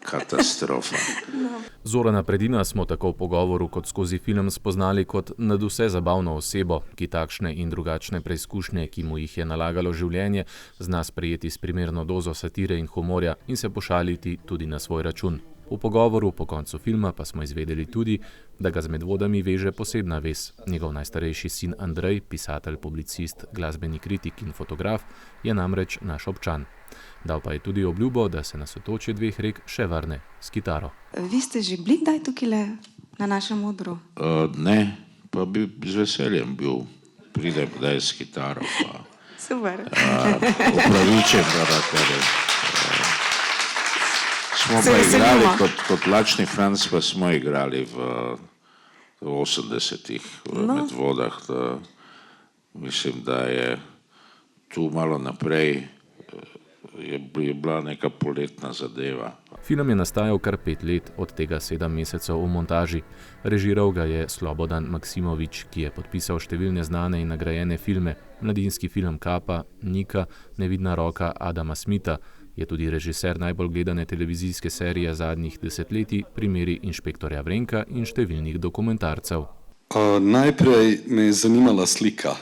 Katastrofa.
Zorana Predina smo tako v pogovoru kot skozi film spoznali kot nadvse zabavno osebo, ki takšne in drugačne preizkušnje, ki mu jih je nalagalo življenje, zna sprejeti s primerno dozo satire in humorja in se pošaliti tudi na svoj račun. V pogovoru po koncu filma pa smo izvedeli tudi, da ga z Medvodami veže posebna vez. Njegov najstarejši sin Andrej, pisatelj, publicist, glasbeni kritik in fotograf, je namreč naš občan. Dal pa je tudi obljubo, da se na sotočje dveh rek še vrne s kitaro.
Vi ste že bili kdaj tukaj na našem odru?
Ne, pa bi z veseljem bil. Pridem kdaj s kitaro. Pa,
super.
Upravičen, smo pa igrali kot Lačni Franc, pa smo igrali v 80-ih v Medvodah. Mislim, da je tu malo naprej je bila neka poletna zadeva.
Film je nastajal kar 5 let, od tega 7 mesecev v montaži. Režiral ga je Slobodan Maksimović, ki je podpisal številne znane in nagrajene filme. Mladinski film Kapa, Nika, Nevidna roka Adama Smitha. Je tudi režiser najbolj gledane televizijske serije zadnjih desetletij, Primeri inšpektorja Vrenka in številnih dokumentarcev.
Najprej me je zanimala slika.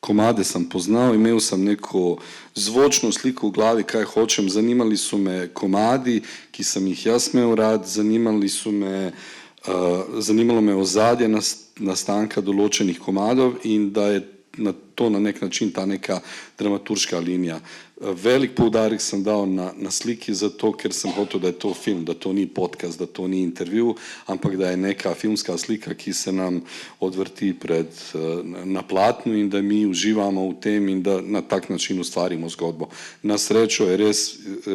Komade sem poznal, imel sem neko zvočno sliko v glavi, kaj hočem. Zanimali so me komadi, ki sem jih jaz imel rad, zanimalo me ozadje nastanka določenih komadov in da je to na nek način ta neka dramaturška linija. Velik poudarek sem dal na sliki zato, ker sem hotel, da je to film, da to ni podcast, da to ni intervju, ampak da je neka filmska slika, ki se nam odvrti na platnu in da mi uživamo v tem in da na tak način ustvarimo zgodbo. Na srečo je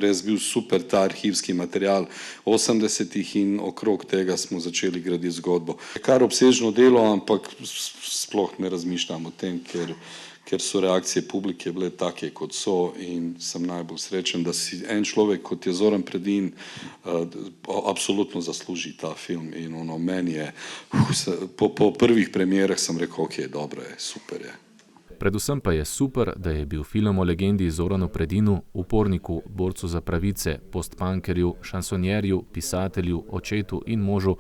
res bil super ta arhivski material 80-ih in okrog tega smo začeli graditi zgodbo. Kar obsežno delo, ampak sploh ne razmišljam o tem, ker so reakcije publike bile take, kot so in sem najbolj srečen, da si en človek, kot je Zoran Predin, absolutno zasluži ta film in meni je, po prvih premierah sem rekel, ok, dobro je, super je.
Predvsem pa je super, da je bil film o legendi Zoranu Predinu, uporniku, borcu za pravice, postpunkerju, šansonjerju, pisatelju, očetu in možu,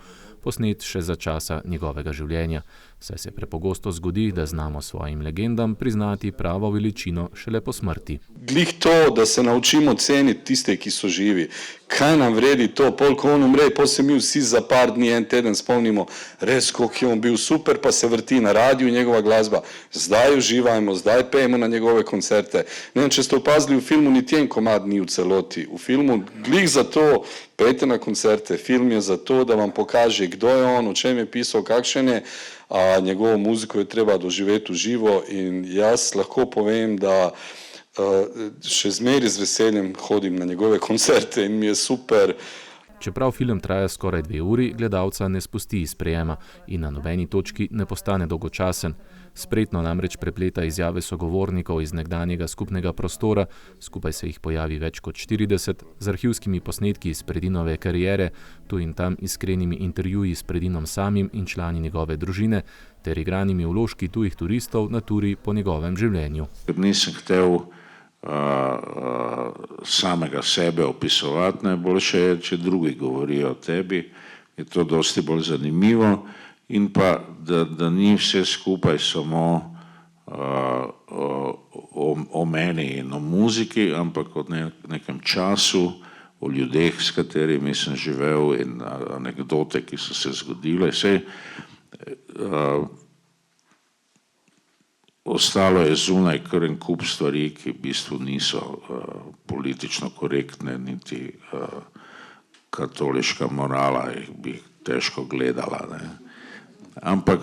posnet še za časa njegovega življenja. Saj se prepogosto zgodi, da znamo svojim legendam priznati pravo veličino šele po smrti.
Glih to, da se naučimo ceniti tiste, ki so živi. Kaj nam vredi to, ko on umre, pa se mi vsi za par dni, en teden spomnimo, res, koliko je on bil super, pa se vrti na radiju njegova glasba. Zdaj uživajmo, zdaj pejemo na njegove koncerte. Ne vem, če ste opazili, v filmu niti en komad ni v celoti. V filmu glih za to, pejte na koncerte, film je za to, da vam pokaže, kdo je on, o čem je pisal, kakšen je, a njegovo muziko je treba doživeti v živo in jaz lahko povem, da še zmeri z veseljem hodim na njegove koncerte in mi je super.
Čeprav film traja skoraj 2 uri, gledalca ne spusti iz sprejema in na nobeni točki ne postane dolgočasen. Spretno namreč prepleta izjave sogovornikov iz nekdanjega skupnega prostora, skupaj se jih pojavi več kot 40, z arhivskimi posnetki iz Predinove kariere, tu in tam iskrenimi intervjuji s Predinom samim in člani njegove družine, ter igranimi vložki tujih turistov na turi po njegovem življenju.
Nisem hotel samega sebe opisovati, najboljše je, če drugi govorijo o tebi, je to dosti bolj zanimivo in pa, da ni vse skupaj samo o meni in o muziki, ampak o nekem času, o ljudeh, s katerimi sem živel in anekdote, ki so se zgodile. ostalo je zunaj kar en kup stvari, ki v bistvu niso politično korektne, niti katoliška morala jih bi težko gledala. Ne. Ampak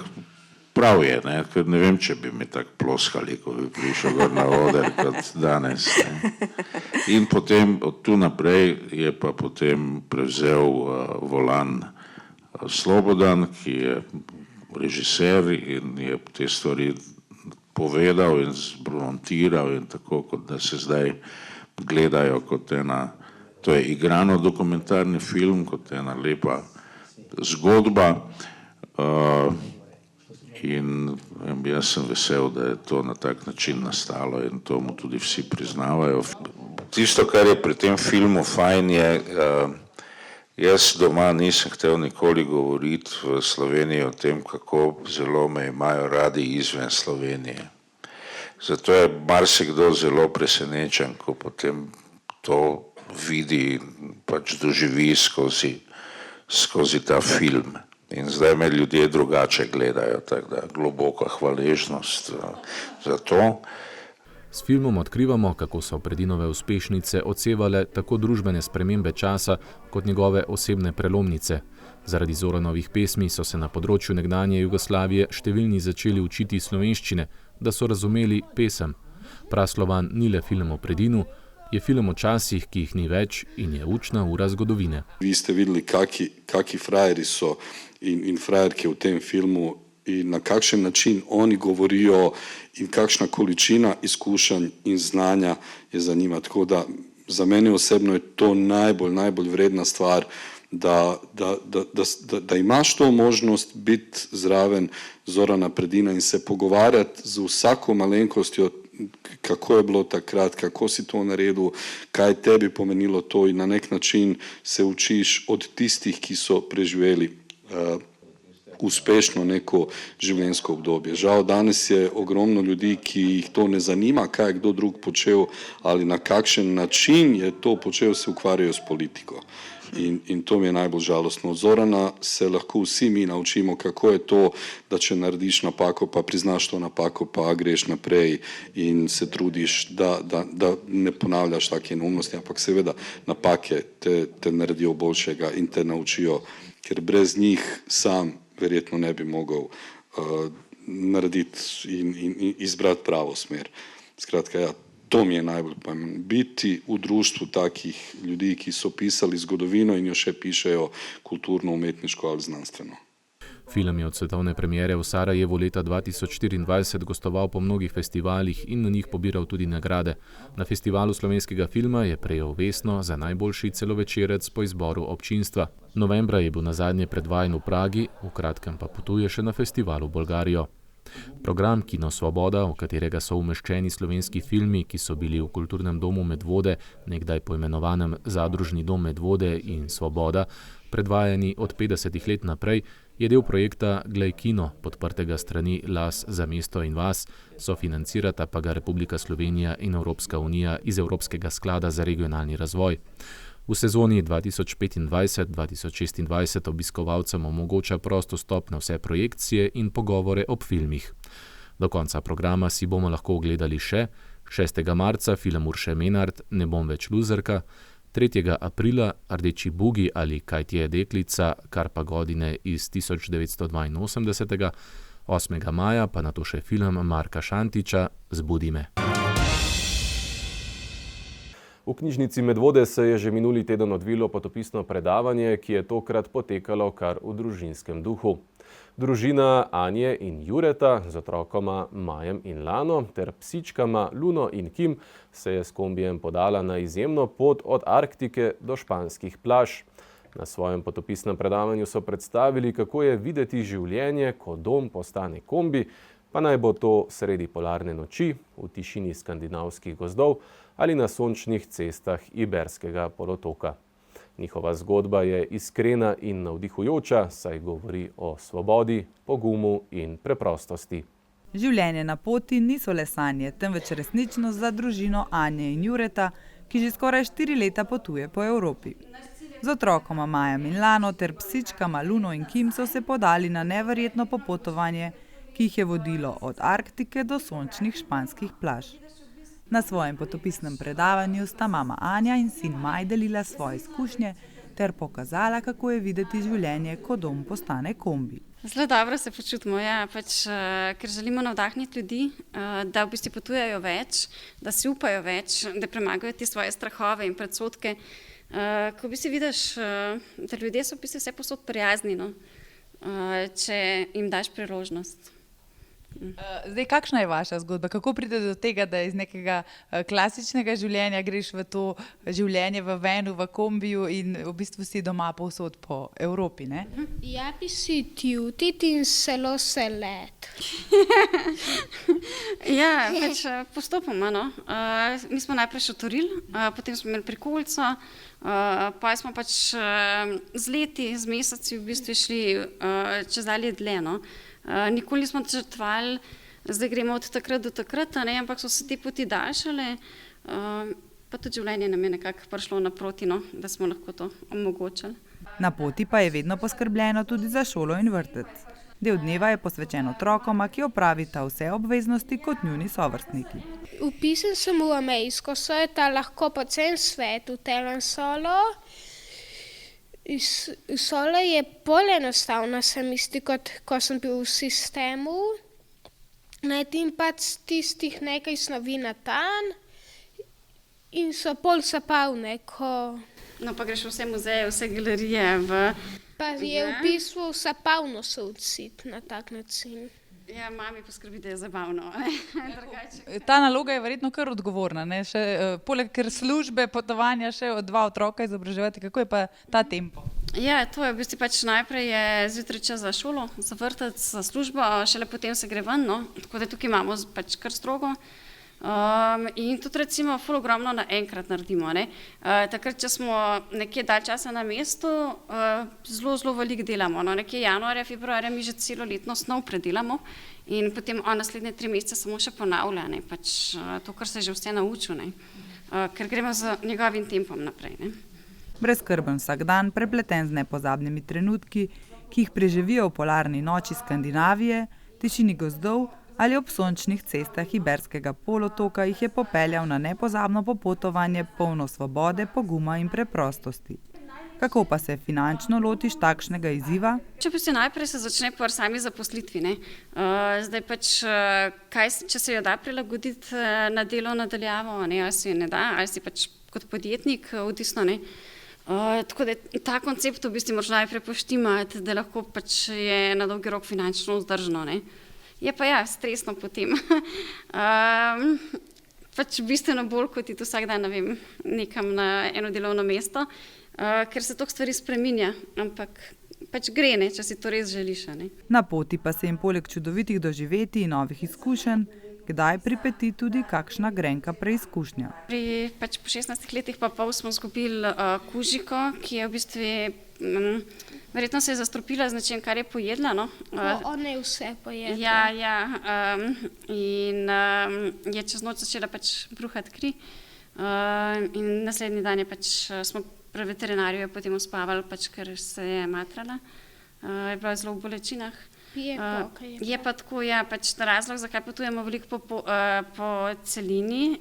prav je, ne, ker ne vem, če bi mi tako ploskali, ko bi prišel gor na oder kot danes. Ne. In potem od tu naprej je pa potem prevzel volan Slobodan, ki je režiser in je te stvari povedal in zmontiral in tako, kot da se zdaj gledajo kot to je igrano dokumentarni film, kot ena lepa zgodba. In jaz sem vesel, da je to na tak način nastalo in to mu tudi vsi priznavajo. Tisto, kar je pri tem filmu fajn je, jaz doma nisem hotel nikoli govoriti v Sloveniji o tem, kako zelo me imajo radi izven Slovenije. Zato je marsikdo zelo presenečen, ko potem to vidi, pač doživi skozi ta film. In zdaj me ljudje drugače gledajo, tako da globoka hvaležnost za to.
S filmom odkrivamo, kako so Predinove uspešnice odsevale tako družbene spremembe časa, kot njegove osebne prelomnice. Zaradi Zoranovih pesmi so se na področju nekdanje Jugoslavije številni začeli učiti slovenščine, da so razumeli pesem. Praslovan ni le film o Predinu, je film o časih, ki jih ni več in je učna ura zgodovine.
Vi ste videli, kaki frajeri so in frajerke v tem filmu in na kakšen način oni govorijo in kakšna količina izkušenj in znanja je za njima. Tako da za mene osebno je to najbolj vredna stvar, da imaš to možnost biti zraven Zorana Predina in se pogovarjati z vsako malenkostjo, kako je bilo takrat, kako si to naredil, kaj tebi pomenilo to in na nek način se učiš od tistih, ki so preživeli uspešno neko življenjsko obdobje. Žal, danes je ogromno ljudi, ki jih to ne zanima, kaj je kdo drug počel ali na kakšen način je to počel, se ukvarjajo s politiko. In to mi je najbolj žalostno. Od Zorana se lahko vsi mi naučimo, kako je to, da če narediš napako, pa priznaš to napako, pa greš naprej in se trudiš, da ne ponavljaš take neumnosti, ampak seveda napake te naredijo boljšega in te naučijo, ker brez njih sam verjetno ne bi mogel narediti in izbrati pravo smer. Skratka, ja, to mi je najbolj pomembno. Biti v društvu takih ljudi, ki so pisali zgodovino in jo še pišejo kulturno, umetniško ali znanstveno.
Film je od svetovne premiere v Sarajevu leta 2024 gostoval po mnogih festivalih in na njih pobiral tudi nagrade. Na festivalu slovenskega filma je prejel Vesno za najboljši celovečerec po izboru občinstva. Novembra je bil nazadnje predvajan v Pragi, v kratkem pa potuje še na festivalu v Bolgarijo. Program Kino Svoboda, v katerega so umeščeni slovenski filmi, ki so bili v Kulturnem domu Medvode, nekdaj poimenovanem Zadružni dom Medvode in Svoboda, predvajani od 50 let naprej, je del projekta Glej kino, podprtega strani Las za mesto in vas, sofinancirata pa ga Republika Slovenija in Evropska unija iz Evropskega sklada za regionalni razvoj. V sezoni 2025-2026 obiskovalcem omogoča prost vstop na vse projekcije in pogovore ob filmih. Do konca programa si bomo lahko ogledali še 6. marca film Urše Menard Ne bom več luzerka, 3. aprila Rdeči bugi ali Kaj ti je deklica, kar pa godine iz 1982, 8. maja pa nato še film Marka Šantiča Zbudi me.
V knjižnici Medvode se je že minuli teden odvilo potopisno predavanje, ki je tokrat potekalo kar v družinskem duhu. Družina Anje in Jureta z otrokoma Majem in Lano ter psičkama Luno in Kim se je s kombijem podala na izjemno pot od Arktike do španskih plaž. Na svojem potopisnem predavanju so predstavili, kako je videti življenje, ko dom postane kombi, pa naj bo to sredi polarne noči, v tišini skandinavskih gozdov ali na sončnih cestah Iberskega polotoka. Njihova zgodba je iskrena in navdihujoča, saj govori o svobodi, pogumu in preprostosti.
Življenje na poti niso le sanje, temveč resničnost za družino Anje in Jureta, ki že skoraj 4 leta potuje po Evropi. Z otrokoma Majem in Lano ter psičkama Luno in Kim so se podali na neverjetno popotovanje, ki jih je vodilo od Arktike do sončnih španskih plaž. Na svojem potopisnem predavanju sta mama Anja in sin Maj delila svoje izkušnje ter pokazala, kako je videti življenje, ko dom postane kombi.
Zelo dobro se počutimo, ja, ker želimo navdahniti ljudi, da v bistvu potujejo več, da si upajo več, da premagajo te svoje strahove in predsodke. Ko v bistvu vidiš, da ljudje so v bistvu vse posod prijazni, no, če jim daš priložnost.
Zdaj, kakšna je vaša zgodba? Kako pride do tega, da iz nekega klasičnega življenja greš v to življenje v venu, v kombiju in v bistvu si doma povsod po Evropi, ne?
Ja bi si tjutit in zelo se let.
Ja, postopoma, no. Mi smo najprej šotorili, potem smo imeli prikolico, pa smo z leti, z meseci v bistvu šli čezdalje dlje, no. Nikoli nismo načrtovali, zdaj gremo od takrat do takrat, ne, ampak so se te poti daljšale, pa tudi življenje nam je nekako prišlo naproti, no, da smo lahko to omogočili.
Na poti pa je vedno poskrbljeno tudi za šolo in vrtec. Del dneva je posvečen otrokoma, ki opravita vse obveznosti kot njuni sovrstniki.
Upisan sem v ameriško, ta lahko po celem svetu, telen solo. Sola je bolj enostavna, se mi zdi, kot ko sem bil v sistemu. Naredim tistih nekaj snovi na dan in so bolj zabavne, ko...
No, pa greš v vse muzeje, vse galerije,
Pa je v bistvu zabavno se učiti na tak način.
Ja, mami poskrbi, da je zabavno.
Ta naloga je verjetno kar odgovorna, ne? Poleg službe, potovanja, še 2 otroka izobraževati. Kako je pa ta tempo?
Ja, to je v bistvu najprej je zjutraj čas za šolo, za vrtec, za službo, šele potem se gre ven, no. Tako da tukaj imamo kar strogo. In tudi recimo ful ogromno naenkrat naredimo, ne. Takrat, če smo nekje dalj časa na mestu, zelo veliko delamo, no. Nekje januarja, februarja mi že celoletno snov predelamo in potem naslednje 3 mesece samo še ponavlja, ne, to, kar se je že vse naučil, ne. Ker gremo z njegovim tempom naprej, ne.
Brezskrben vsak dan, prepleten z nepozabnimi trenutki, ki jih preživijo v polarni noči Skandinavije, tišini gozdov ali ob sončnih cestah Iberskega polotoka, jih je popeljal na nepozabno popotovanje polno svobode, poguma in preprostosti. Kako pa se finančno lotiš takšnega izziva?
Če najprej se začne po sami zaposlitvi, ne. Zdaj če se jo da prilagoditi na delo nadaljavo, ne, ali se jo ne da, ali si kot podjetnik, odvisno, ne. Tako da ta koncept v bistvu moraš najprej poštimati, da lahko je na dolgi rok finančno vzdržno, ne. Je pa ja, stresno potem. Bistveno bolj, kot iti vsak dan, ne vem, nekam na eno delovno mesto, ker se toliko stvari spreminja, ampak gre, ne, če si to res želiš, ne.
Na poti pa se jim poleg čudovitih doživetij in novih izkušenj, kdaj pripeti tudi kakšna grenka preizkušnja.
Po 16 letih pa pol smo izgubili kužiko, ki je v bistvu verjetno se je zastrupila z nečim, kar je pojedla, no.
Ona je vse pojedla.
Ja, in je čez noč začela bruhati kri in naslednji dan smo pri veterinarju potem uspavali, ker se je matrala, je bila zelo v bolečinah. Je pa tako, ja, razlog, zakaj potujemo veliko po celini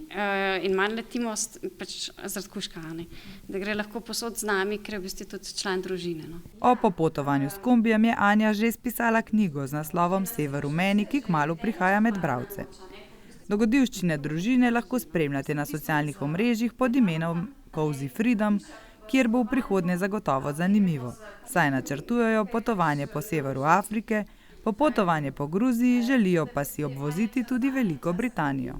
in manj letimo zaradi kužka, ne. Da gre lahko posod z nami, ker je v bistvu tudi član družine, no.
O popotovanju s kombijem je Anja že spisala knjigo z naslovom Sever v meni, ki kmalu prihaja med bralce. Dogodivščine družine lahko spremljate na socialnih omrežjih pod imenom Cozy Freedom, kjer bo v prihodnje zagotovo zanimivo. Saj načrtujejo potovanje po severu Afrike, popotovanje po Gruziji, želijo pa si obvoziti tudi Veliko Britanijo.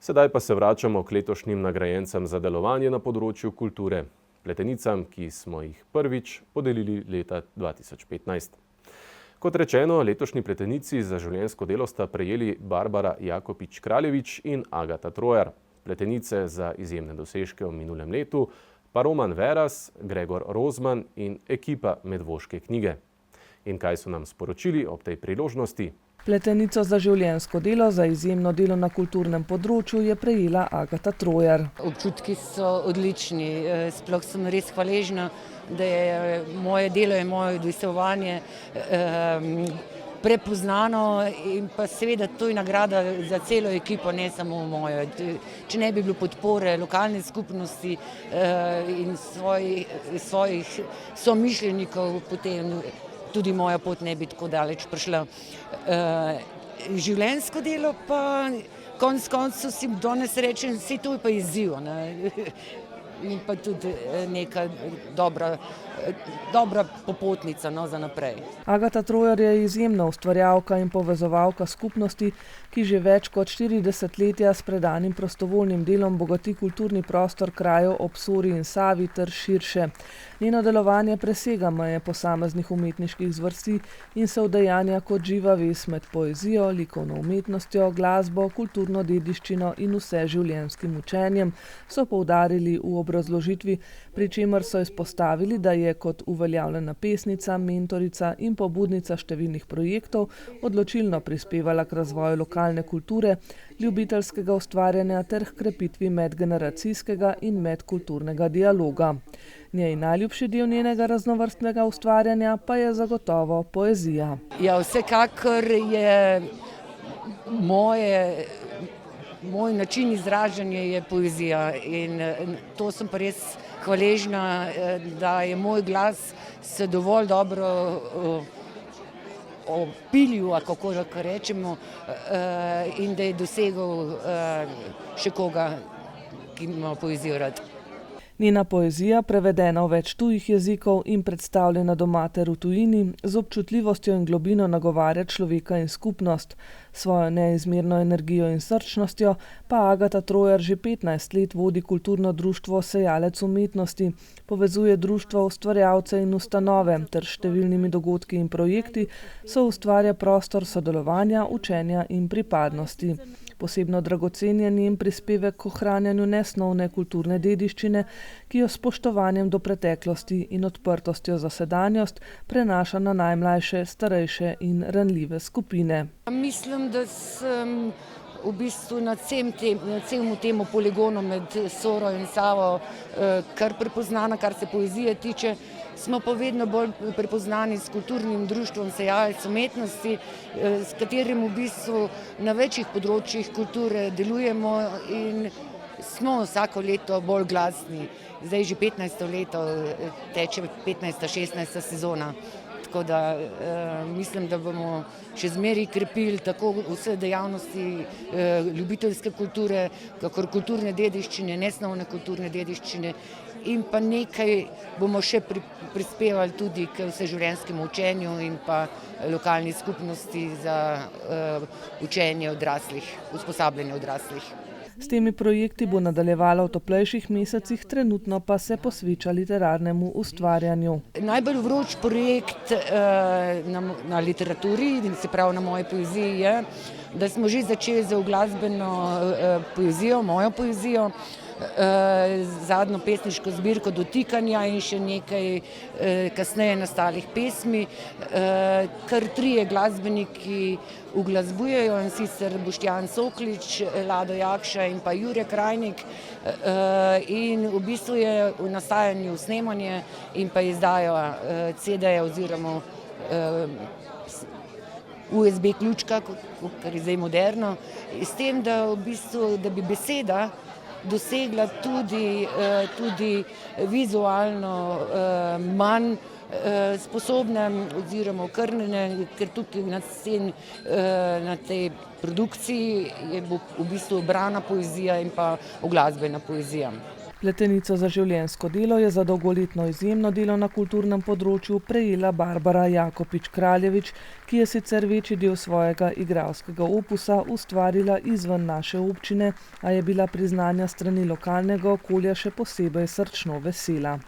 Sedaj pa se vračamo k letošnjim nagrajencem za delovanje na področju kulture, pletenicam, ki smo jih prvič podelili leta 2015. Kot rečeno, letošnji pletenici za življenjsko delo sta prejeli Barbara Jakopič-Kraljevič in Agata Trojar. Pletenice za izjemne dosežke v minulem letu pa Roman Veras, Gregor Rozman in ekipa Medvoške knjige. In kaj so nam sporočili ob tej priložnosti?
Pletenico za življenjsko delo za izjemno delo na kulturnem področju je prejela Agata Trojar.
Občutki so odlični, sploh sem res hvaležna, da je moje delo in moje udejstvovanje prepoznano in pa seveda to je nagrada za celo ekipo, ne samo mojo. Če ne bi bilo podpore lokalne skupnosti in svojih somišljenikov, potem tudi moja pot ne bi tako daleč prišla. Življenjsko delo pa konec koncev si danes rečem, vse to je pa izziv, ne? In pa tudi neka dobra popotnica, no, za naprej.
Agata Trojar je izjemna ustvarjalka in povezovalka skupnosti, ki že več kot 40 letja s predanim prostovoljnim delom bogati kulturni prostor krajev ob Sori in Savi ter širše. Njeno delovanje presega meje posameznih umetniških zvrsti in se udejanja kot živa vez med poezijo, likovno umetnostjo, glasbo, kulturno dediščino in vseživljenjskim učenjem, so poudarili v obrazložitvi, pri čemer so izpostavili, da je kot uveljavljena pesnica, mentorica in pobudnica številnih projektov odločilno prispevala k razvoju lokalne kulture, ljubiteljskega ustvarjanja ter h krepitvi medgeneracijskega in medkulturnega dialoga. Njej najljubši del njenega raznovrstnega ustvarjanja pa je zagotovo poezija.
Ja, vsekakor je moj način izražanja je poezija in to sem pa res hvaležna, da je moj glas se dovolj dobro opilil, kako rečemo, in da je dosegel še koga, ki ima poezijo rad.
Njena poezija, prevedena v več tujih jezikov in predstavljena doma ter v tujini, z občutljivostjo in globino nagovarja človeka in skupnost. Svojo neizmerno energijo in srčnostjo pa Agata Trojar že 15 let vodi kulturno društvo Sejalec umetnosti, povezuje društvo ustvarjalce in ustanove ter številnimi dogodki in projekti, so ustvarja prostor sodelovanja, učenja in pripadnosti. Posebno dragocen je njen prispevek k ohranjanju nesnovne kulturne dediščine, ki jo s spoštovanjem do preteklosti in odprtostjo za sedanjost prenaša na najmlajše, starejše in ranljive skupine.
Mislim, da sem v bistvu na celem temu poligonu med Soro in Savo kar prepoznana, kar se poezije tiče. Smo pa vedno bolj prepoznani s kulturnim društvom Sejalec umetnosti, s katerim v bistvu na večjih področjih kulture delujemo in smo vsako leto bolj glasni. Zdaj že 15. leto teče 15-16. sezona. Tako da mislim, da bomo še zmeraj krepili tako vse dejavnosti ljubiteljske kulture, kakor kulturne dediščine, nesnovne kulturne dediščine in pa nekaj bomo še prispevali tudi k vseživljenjskemu učenju in pa lokalni skupnosti za učenje odraslih, usposabljanje odraslih.
S temi projekti bo nadaljevala v toplejših mesecih, trenutno pa se posveča literarnemu ustvarjanju.
Najbolj vroč projekt na literaturi, se pravi na moji poeziji, je, da smo že začeli z uglasbeno poezijo, mojo poezijo, zadnjo pesniško zbirko Dotikanja in še nekaj kasneje nastalih pesmi. Kar 3 glasbeniki uglasbujejo, in sicer Boštjan Soklič, Lado Jakša in pa Jure Krajnik. In v bistvu je v nastajanju snemanje in pa izdaja CD-ja oziroma USB ključka, kar je zdaj moderno, s tem, da bi beseda dosegla tudi vizualno manj sposobne oziroma okrnjene, ker tukaj na tej produkciji je v bistvu brana poezija in pa uglasbena poezija.
Pletenico za življenjsko delo je za dolgoletno izjemno delo na kulturnem področju prejela Barbara Jakopič-Kraljevič, ki je sicer večji del svojega igralskega opusa ustvarila izven naše občine, a je bila priznanja strani lokalnega okolja še posebej srčno vesela.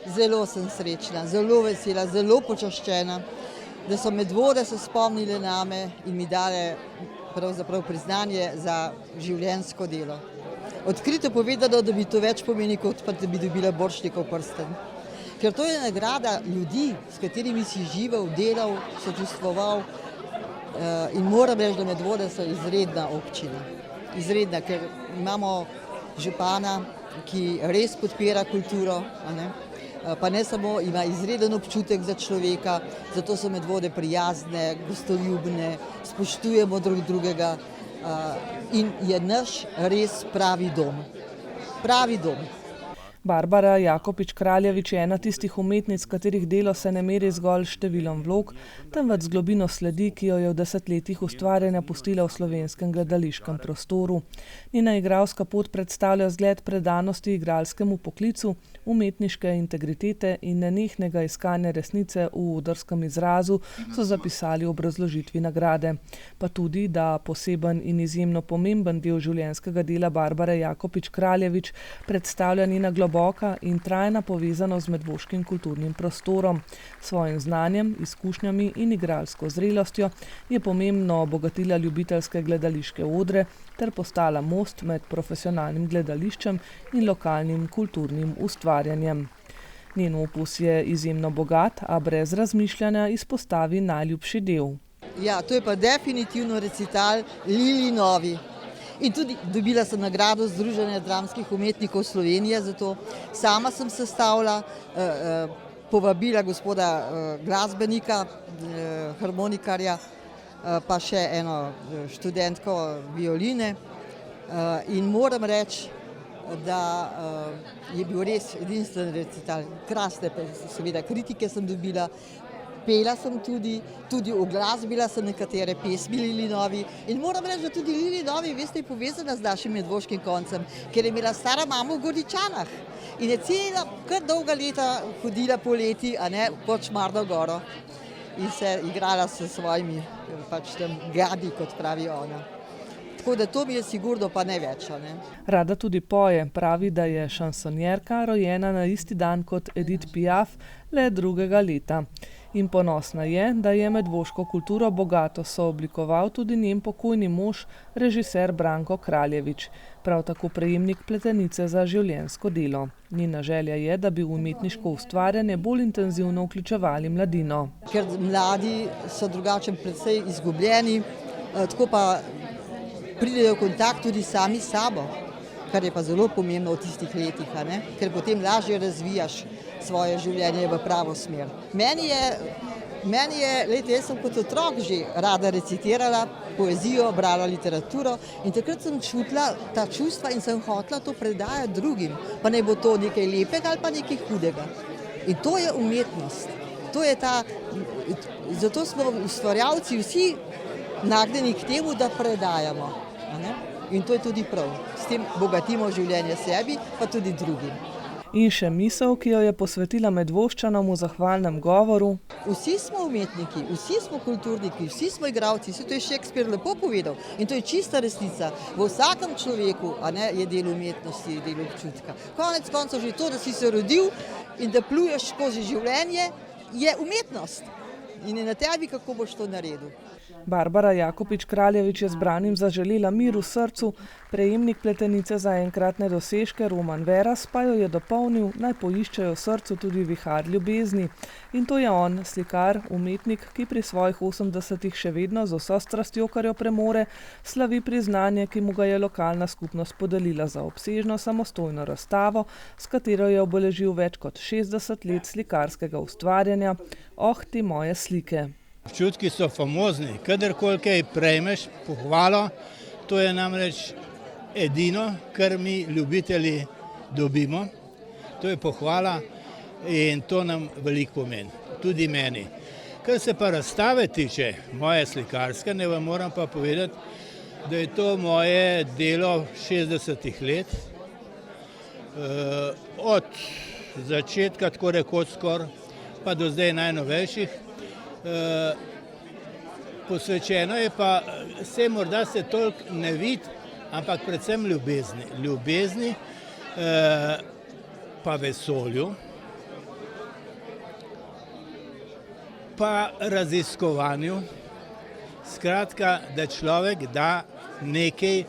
Zelo sem srečna, zelo vesela, zelo počaščena, da so Medvode se spomnile name in mi dale pravzaprav priznanje za življenjsko delo. Odkrito povedano, da bi to več pomeni, kot pa da bi dobila Borštnikov prsten. Ker to je nagrada ljudi, s katerimi si živel, delal, sočustvoval, In moram reči, da Medvode so izredna občina. Izredna, ker imamo župana, ki res podpira kulturo, pa ne samo, ima izreden občutek za človeka, zato so Medvode prijazne, gostoljubne, spoštujemo drug drugega in je naš res pravi dom. Pravi dom.
Barbara Jakopič Kraljevič je ena tistih umetnic, katerih delo se ne meri zgolj številom vlog, temveč z globino sledi, ki jo je v desetletjih ustvarjanja pustila v slovenskem gledališkem prostoru. Njena igralska pot predstavlja zgled predanosti igralskemu poklicu, umetniške integritete in nenehnega iskanja resnice v odrskem izrazu, so zapisali v obrazložitvi nagrade. Pa tudi, da poseben in izjemno pomemben del življenjskega dela Barbare Jakopič Kraljevič predstavlja njena globoka in trajna povezanost z medvoškim kulturnim prostorom. Svojim znanjem, izkušnjami in igralsko zrelostjo je pomembno obogatila ljubiteljske gledališke odre ter postala most med profesionalnim gledališčem in lokalnim kulturnim ustvarjanjem. Njen opus je izjemno bogat, a brez razmišljanja izpostavi najljubši del.
Ja, to je pa definitivno recital Lili Novi. In tudi dobila sem nagrado Združenja dramskih umetnikov Slovenije, zato sama sem sestavila, povabila gospoda glasbenika, harmonikarja, pa še eno študentko violine. In moram reči, da je bil res edinstven recital. Krasne, seveda, kritike sem dobila. Pela sem tudi uglasbila sem nekatere pesmi Lili Novi in moram reči, da tudi Lili Novi, veste, je povezana z našim medvoškim koncem, ker je imela stara mama v Goričanah in je cela kar dolga leta hodila poleti, pod Šmarno goro in se igrala s svojimi tam gadi, kot pravi ona. Tako da to mi je sigurno pa ne več.
Rada tudi poje, pravi, da je šansonjerka rojena na isti dan kot Edith Piaf, le drugega leta. In ponosna je, da je medvoško kulturo bogato sooblikoval tudi njen pokojni mož, režiser Branko Kraljevič, prav tako prejemnik Pletenice za življenjsko delo. Njena želja je, da bi v umetniško ustvarjanje bolj intenzivno vključevali mladino.
Ker mladi so drugače precej izgubljeni, tako pa pridejo v kontakt tudi sami s sabo, kar je pa zelo pomembno v tistih letih, ker potem lažje razvijaš svoje življenje v pravo smer. Meni je, jaz sem kot otrok že rada recitirala poezijo, brala literaturo in takrat sem čutila ta čustva in sem hotela to predajati drugim, pa naj bo to nekaj lepega ali pa nekaj hudega. In to je umetnost. To je zato smo ustvarjalci vsi nagnjeni k temu, da predajamo. In to je tudi prav. S tem bogatimo življenje sebi, pa tudi drugim.
In še misel, ki jo je posvetila Medvoščanom v zahvalnem govoru.
Vsi smo umetniki, vsi smo kulturniki, vsi smo igralci, to je Shakespeare lepo povedal. In to je čista resnica. V vsakem človeku je del umetnosti, del občutka. Konec koncev že to, da si se rodil in da pluješ skozi življenje, je umetnost. In je na tebi, kako boš to naredil.
Barbara Jakopič Kraljevič je zbranim zaželela mir v srcu, prejemnik Pletenice za enkratne dosežke Roman Veras pa jo je dopolnil, naj poiščejo v srcu tudi vihar ljubezni. In to je on, slikar, umetnik, ki pri svojih 80-ih še vedno z vso strastjo, kar jo premore, slavi priznanje, ki mu ga je lokalna skupnost podelila za obsežno samostojno razstavo, s katero je obeležil več kot 60 let slikarskega ustvarjanja. Oh, ti moje slike.
Občutki so famozni, kadarkoli kaj prejmeš pohvalo, to je namreč edino, kar mi ljubitelji dobimo, to je pohvala in to nam veliko pomeni, tudi meni. Kar se pa razstave tiče, moje slikarske, ne vam moram pa povedati, da je to moje delo 60 let, od začetka, tako rekoč skoraj, pa do zdaj najnovejših. Posvečeno je pa, morda se toliko ne vidi, ampak predvsem ljubezni. Ljubezni pa vesolju, pa raziskovanju. Skratka, da človek da nekaj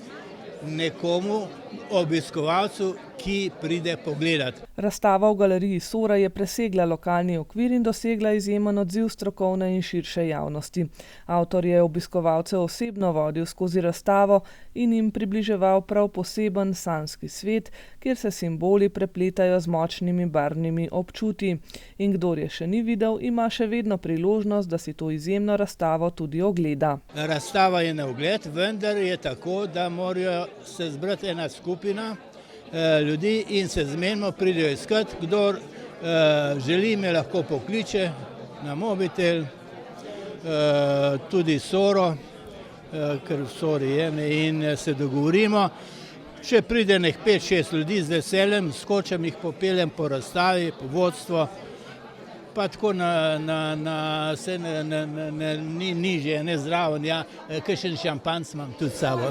nekomu obiskovalcu, ki pride pogledat.
Razstava v galeriji Sora je presegla lokalni okvir in dosegla izjemen odziv strokovne in širše javnosti. Avtor je obiskovalce osebno vodil skozi razstavo in jim približeval prav poseben sanjski svet, kjer se simboli prepletajo z močnimi barvnimi občutji. In kdor je še ni videl, ima še vedno priložnost, da si to izjemno razstavo tudi ogleda.
Razstava je na ogled, vendar je tako, da morajo se zbrati ena skupina ljudi in se zmenimo, pridejo iskat, kdor želi, me lahko pokliče na mobitel, tudi Soro, ker v Sori je, in se dogovorimo. Če pride nek 5-6 ljudi z veseljem, skočem jih popeljem po razstavi, po vodstvo, pa tako nižje, ne zraven, ja, kakšen šampanc imam tudi s sabo.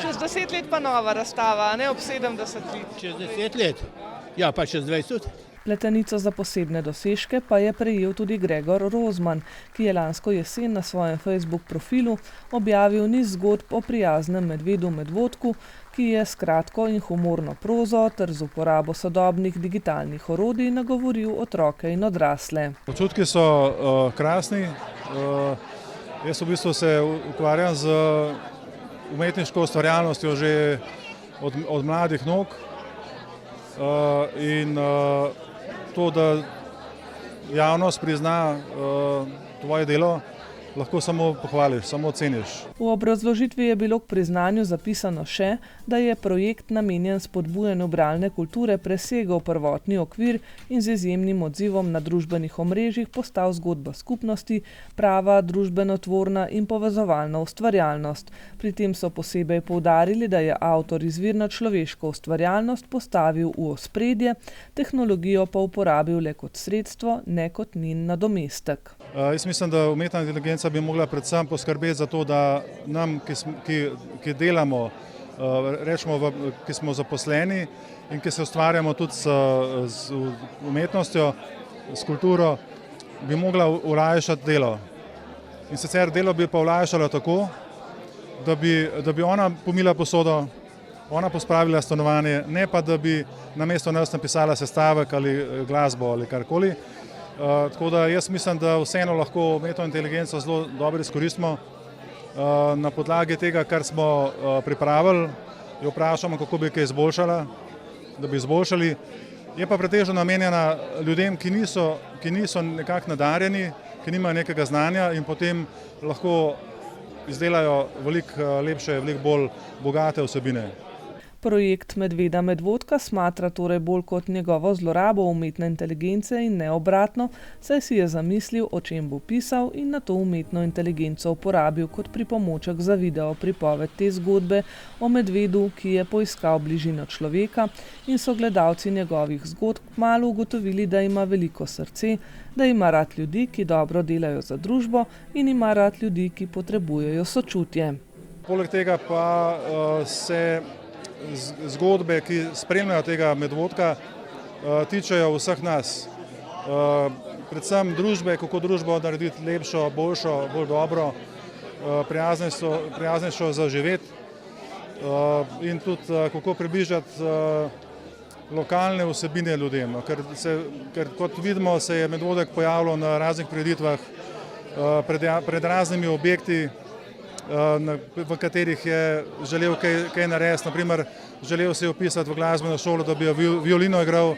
Čez 10 let pa nova razstava, ne ob 70 let.
Čez 10 let? Ja, pa čez 20.
Pletenico za posebne dosežke pa je prejel tudi Gregor Rozman, ki je lansko jesen na svojem Facebook profilu objavil niz zgodb o prijaznem medvedu Medvodku, ki je s kratko in humorno prozo ter z uporabo sodobnih digitalnih orodij nagovoril otroke in odrasle.
Občutki so krasni. Jaz v bistvu se ukvarjam z umetniško ustvarjalnostjo že od mladih nog in to, da javnost prizna tvoje delo, lahko samo pohvališ, samo oceniš.
V obrazložitvi je bilo k priznanju zapisano še, da je projekt namenjen spodbujanju bralne kulture presegel prvotni okvir in z izjemnim odzivom na družbenih omrežjih postal zgodba skupnosti, prava družbenotvorna in povezovalna ustvarjalnost. Pri tem so posebej poudarili, da je avtor izvirno človeško ustvarjalnost postavil v ospredje, tehnologijo pa uporabil le kot sredstvo, ne kot njen nadomestek.
Jaz mislim, da umetna inteligenca bi mogla predvsem poskrbeti za to, da nam, ki delamo, rečemo, ki smo zaposleni in ki se ustvarjamo tudi z umetnostjo, s kulturo, bi mogla olajšati delo. In sicer delo bi pa olajšalo tako, da bi ona pomila posodo, ona pospravila stanovanje, ne pa da bi namesto nas napisala sestavek ali glasbo ali karkoli. Tako da jaz mislim, da vseeno lahko umetno inteligenco zelo dobro izkoristimo. Na podlagi tega, kar smo pripravili, jo vprašamo, kako bi kaj izboljšala, da bi izboljšali. Je pa pretežno namenjena ljudem, ki niso nekako nadarjeni, ki nimajo nekega znanja in potem lahko izdelajo veliko lepše, veliko bolj bogate vsebine.
Projekt Medveda Medvodka smatra torej bolj kot njegovo zlorabo umetne inteligence in ne obratno, saj si je zamislil, o čem bo pisal in na to umetno inteligenco uporabil kot pripomoček za video pripoved te zgodbe o medvedu, ki je poiskal bližino človeka in so gledalci njegovih zgodb kmalu ugotovili, da ima veliko srce, da ima rad ljudi, ki dobro delajo za družbo in ima rad ljudi, ki potrebujejo sočutje.
Poleg tega pa se zgodbe, ki spremljajo tega medvodka, tičejo vseh nas. Predvsem družbe, kako družbo narediti lepšo, boljšo, bolj dobro, prijaznejšo za živeti in tudi kako približati lokalne vsebine ljudem. Ker kot vidimo, se je medvodek pojavljal na raznih prireditvah, pred raznimi objekti, v katerih je želel kaj narediti. Naprimer, želel se je vpisati v glasbeno šolo, da bi violino igral,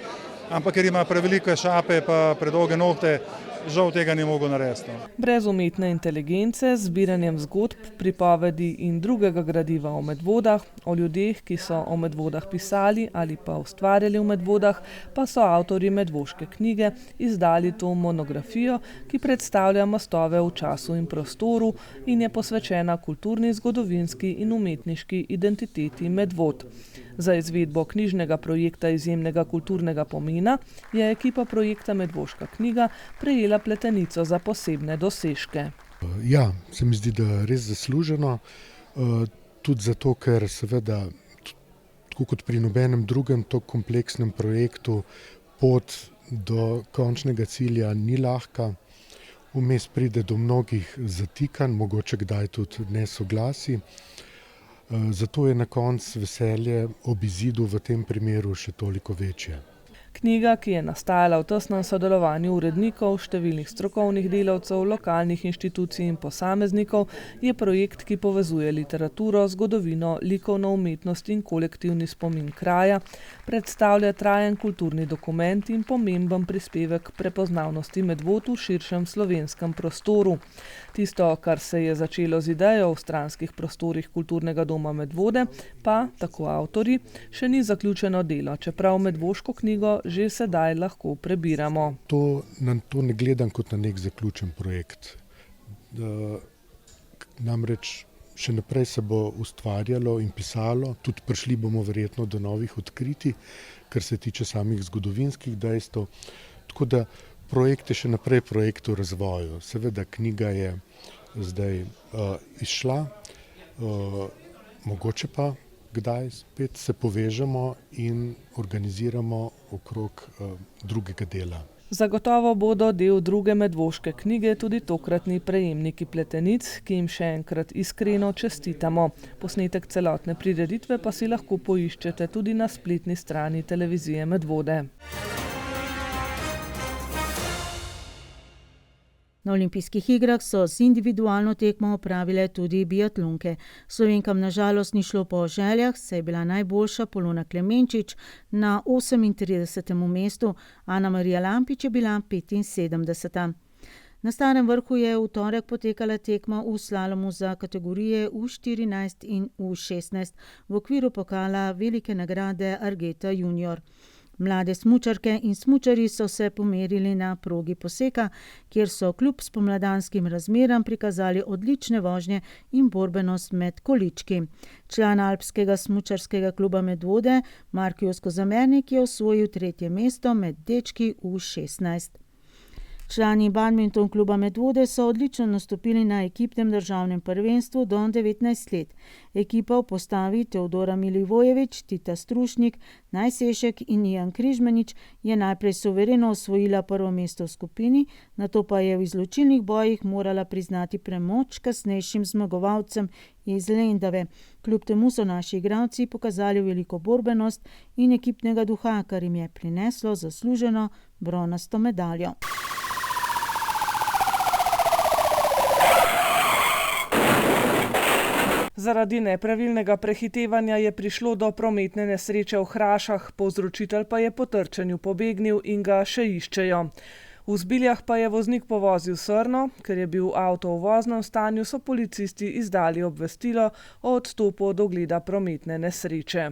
ampak ker ima prevelike šape pa predolge nohte, žal tega ni mogel narediti.
Brez umetne inteligence, z zbiranjem zgodb, pripovedi in drugega gradiva o medvodah, o ljudeh, ki so o medvodah pisali ali pa ustvarjali v medvodah, pa so avtorji Medvoške knjige izdali to monografijo, ki predstavlja mostove v času in prostoru in je posvečena kulturni, zgodovinski in umetniški identiteti Medvod. Za izvedbo knjižnega projekta izjemnega kulturnega pomena je ekipa projekta Medvoška knjiga prejela pletenico za posebne dosežke.
Ja, se mi zdi, da res zasluženo, tudi zato, ker seveda, tako kot pri nobenem drugem tako kompleksnem projektu, pot do končnega cilja ni lahka. Vmes pride do mnogih zatikanj, mogoče kdaj tudi nesoglasij. Zato je na koncu veselje ob izidu v tem primeru še toliko večje.
Knjiga, ki je nastajala v tesnem sodelovanju urednikov, številnih strokovnih delavcev, lokalnih inštitucij in posameznikov, je projekt, ki povezuje literaturo, zgodovino, likovno umetnost in kolektivni spomin kraja, predstavlja trajen kulturni dokument in pomemben prispevek prepoznavnosti Medvod v širšem slovenskem prostoru. Tisto, kar se je začelo z idejo v stranskih prostorih kulturnega doma Medvode, pa, tako avtorji, še ni zaključeno delo, čeprav medvoško knjigo že sedaj lahko prebiramo.
Na to ne gledam kot na nek zaključen projekt. Namreč še naprej se bo ustvarjalo in pisalo, tudi prišli bomo verjetno do novih odkritij, kar se tiče samih zgodovinskih dejstev. Tako da projekt je še naprej projekt v razvoju. Seveda knjiga je zdaj izšla, mogoče pa kdaj spet se povežemo in organiziramo okrog drugega dela.
Zagotovo bodo del druge medvoške knjige tudi tokratni prejemniki pletenic, ki jim še enkrat iskreno čestitamo. Posnetek celotne prireditve pa si lahko poiščete tudi na spletni strani televizije Medvode.
Na olimpijskih igrah so z individualno tekmo opravile tudi biatlonke. Slovenkam na žalost ni šlo po željah, saj je bila najboljša Polona Klemenčič na 38. mestu, Ana Marija Lampič je bila 75. Na Starem vrhu je v torek potekala tekma v slalomu za kategorije U14 in U16 v okviru pokala velike nagrade Argeta junior. Mlade smučarke in smučarji so se pomerili na progi Poseka, kjer so kljub spomladanskim razmeram prikazali odlične vožnje in borbenost med količki. Član Alpskega smučarskega kluba Medvode, Markijos Kozamernik, je osvojil 3. mesto med dečki U16. Člani badminton kluba Medvode so odlično nastopili na ekipnem državnem prvenstvu do 19 let. Ekipa v postavi Teodora Milivojević, Tita Strušnik, Najsešek in Ijan Križmanič je najprej suvereno osvojila prvo mesto v skupini, nato pa je v izločilnih bojih morala priznati premoč kasnejšim zmagovalcem iz Lendave. Kljub temu so naši igralci pokazali veliko borbenost in ekipnega duha, kar jim je prineslo zasluženo bronasto medaljo.
Zaradi nepravilnega prehitevanja je prišlo do prometne nesreče v Hrašah, povzročitelj pa je po trčenju pobegnil in ga še iščejo. V Zbiljah pa je voznik povozil srno, ker je bil avto v voznem stanju, so policisti izdali obvestilo o odstopu od ogleda prometne nesreče.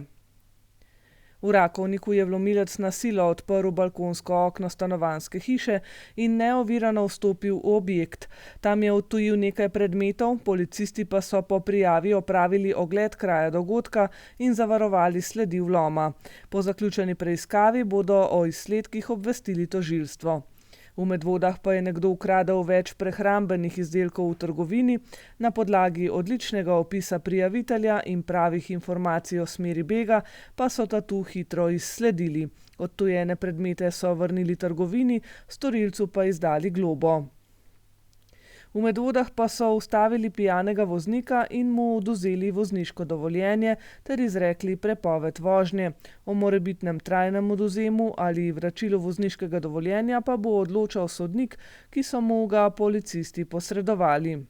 V Rakovniku je vlomilec na silo odprl balkonsko okno stanovanjske hiše in neovirano vstopil v objekt. Tam je odtujil nekaj predmetov, policisti pa so po prijavi opravili ogled kraja dogodka in zavarovali sledi vloma. Po zaključeni preiskavi bodo o izsledkih obvestili tožilstvo. V Medvodah pa je nekdo ukradel več prehrambenih izdelkov v trgovini, na podlagi odličnega opisa prijavitelja in pravih informacij o smeri bega pa so tatu hitro izsledili. Odtujene predmete so vrnili trgovini, storilcu pa izdali globo. V Medvodah pa so ustavili pijanega voznika in mu odvzeli vozniško dovoljenje ter izrekli prepoved vožnje. O morebitnem trajnem odvzemu ali vračilu vozniškega dovoljenja pa bo odločal sodnik, ki so mu ga policisti posredovali.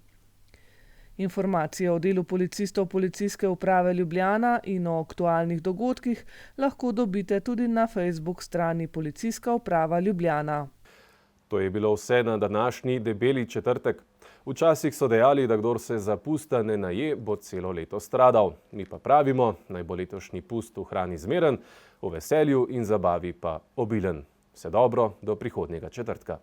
Informacije o delu policistov Policijske uprave Ljubljana in o aktualnih dogodkih lahko dobite tudi na Facebook strani Policijska uprava Ljubljana.
To je bilo vse na današnji debeli četrtek. Včasih so dejali, da kdor se za pusta ne naje, bo celo leto stradal. Mi pa pravimo, naj bo letošnji pust v hrani zmeren, v veselju in zabavi pa obilen. Vse dobro, do prihodnjega četrtka.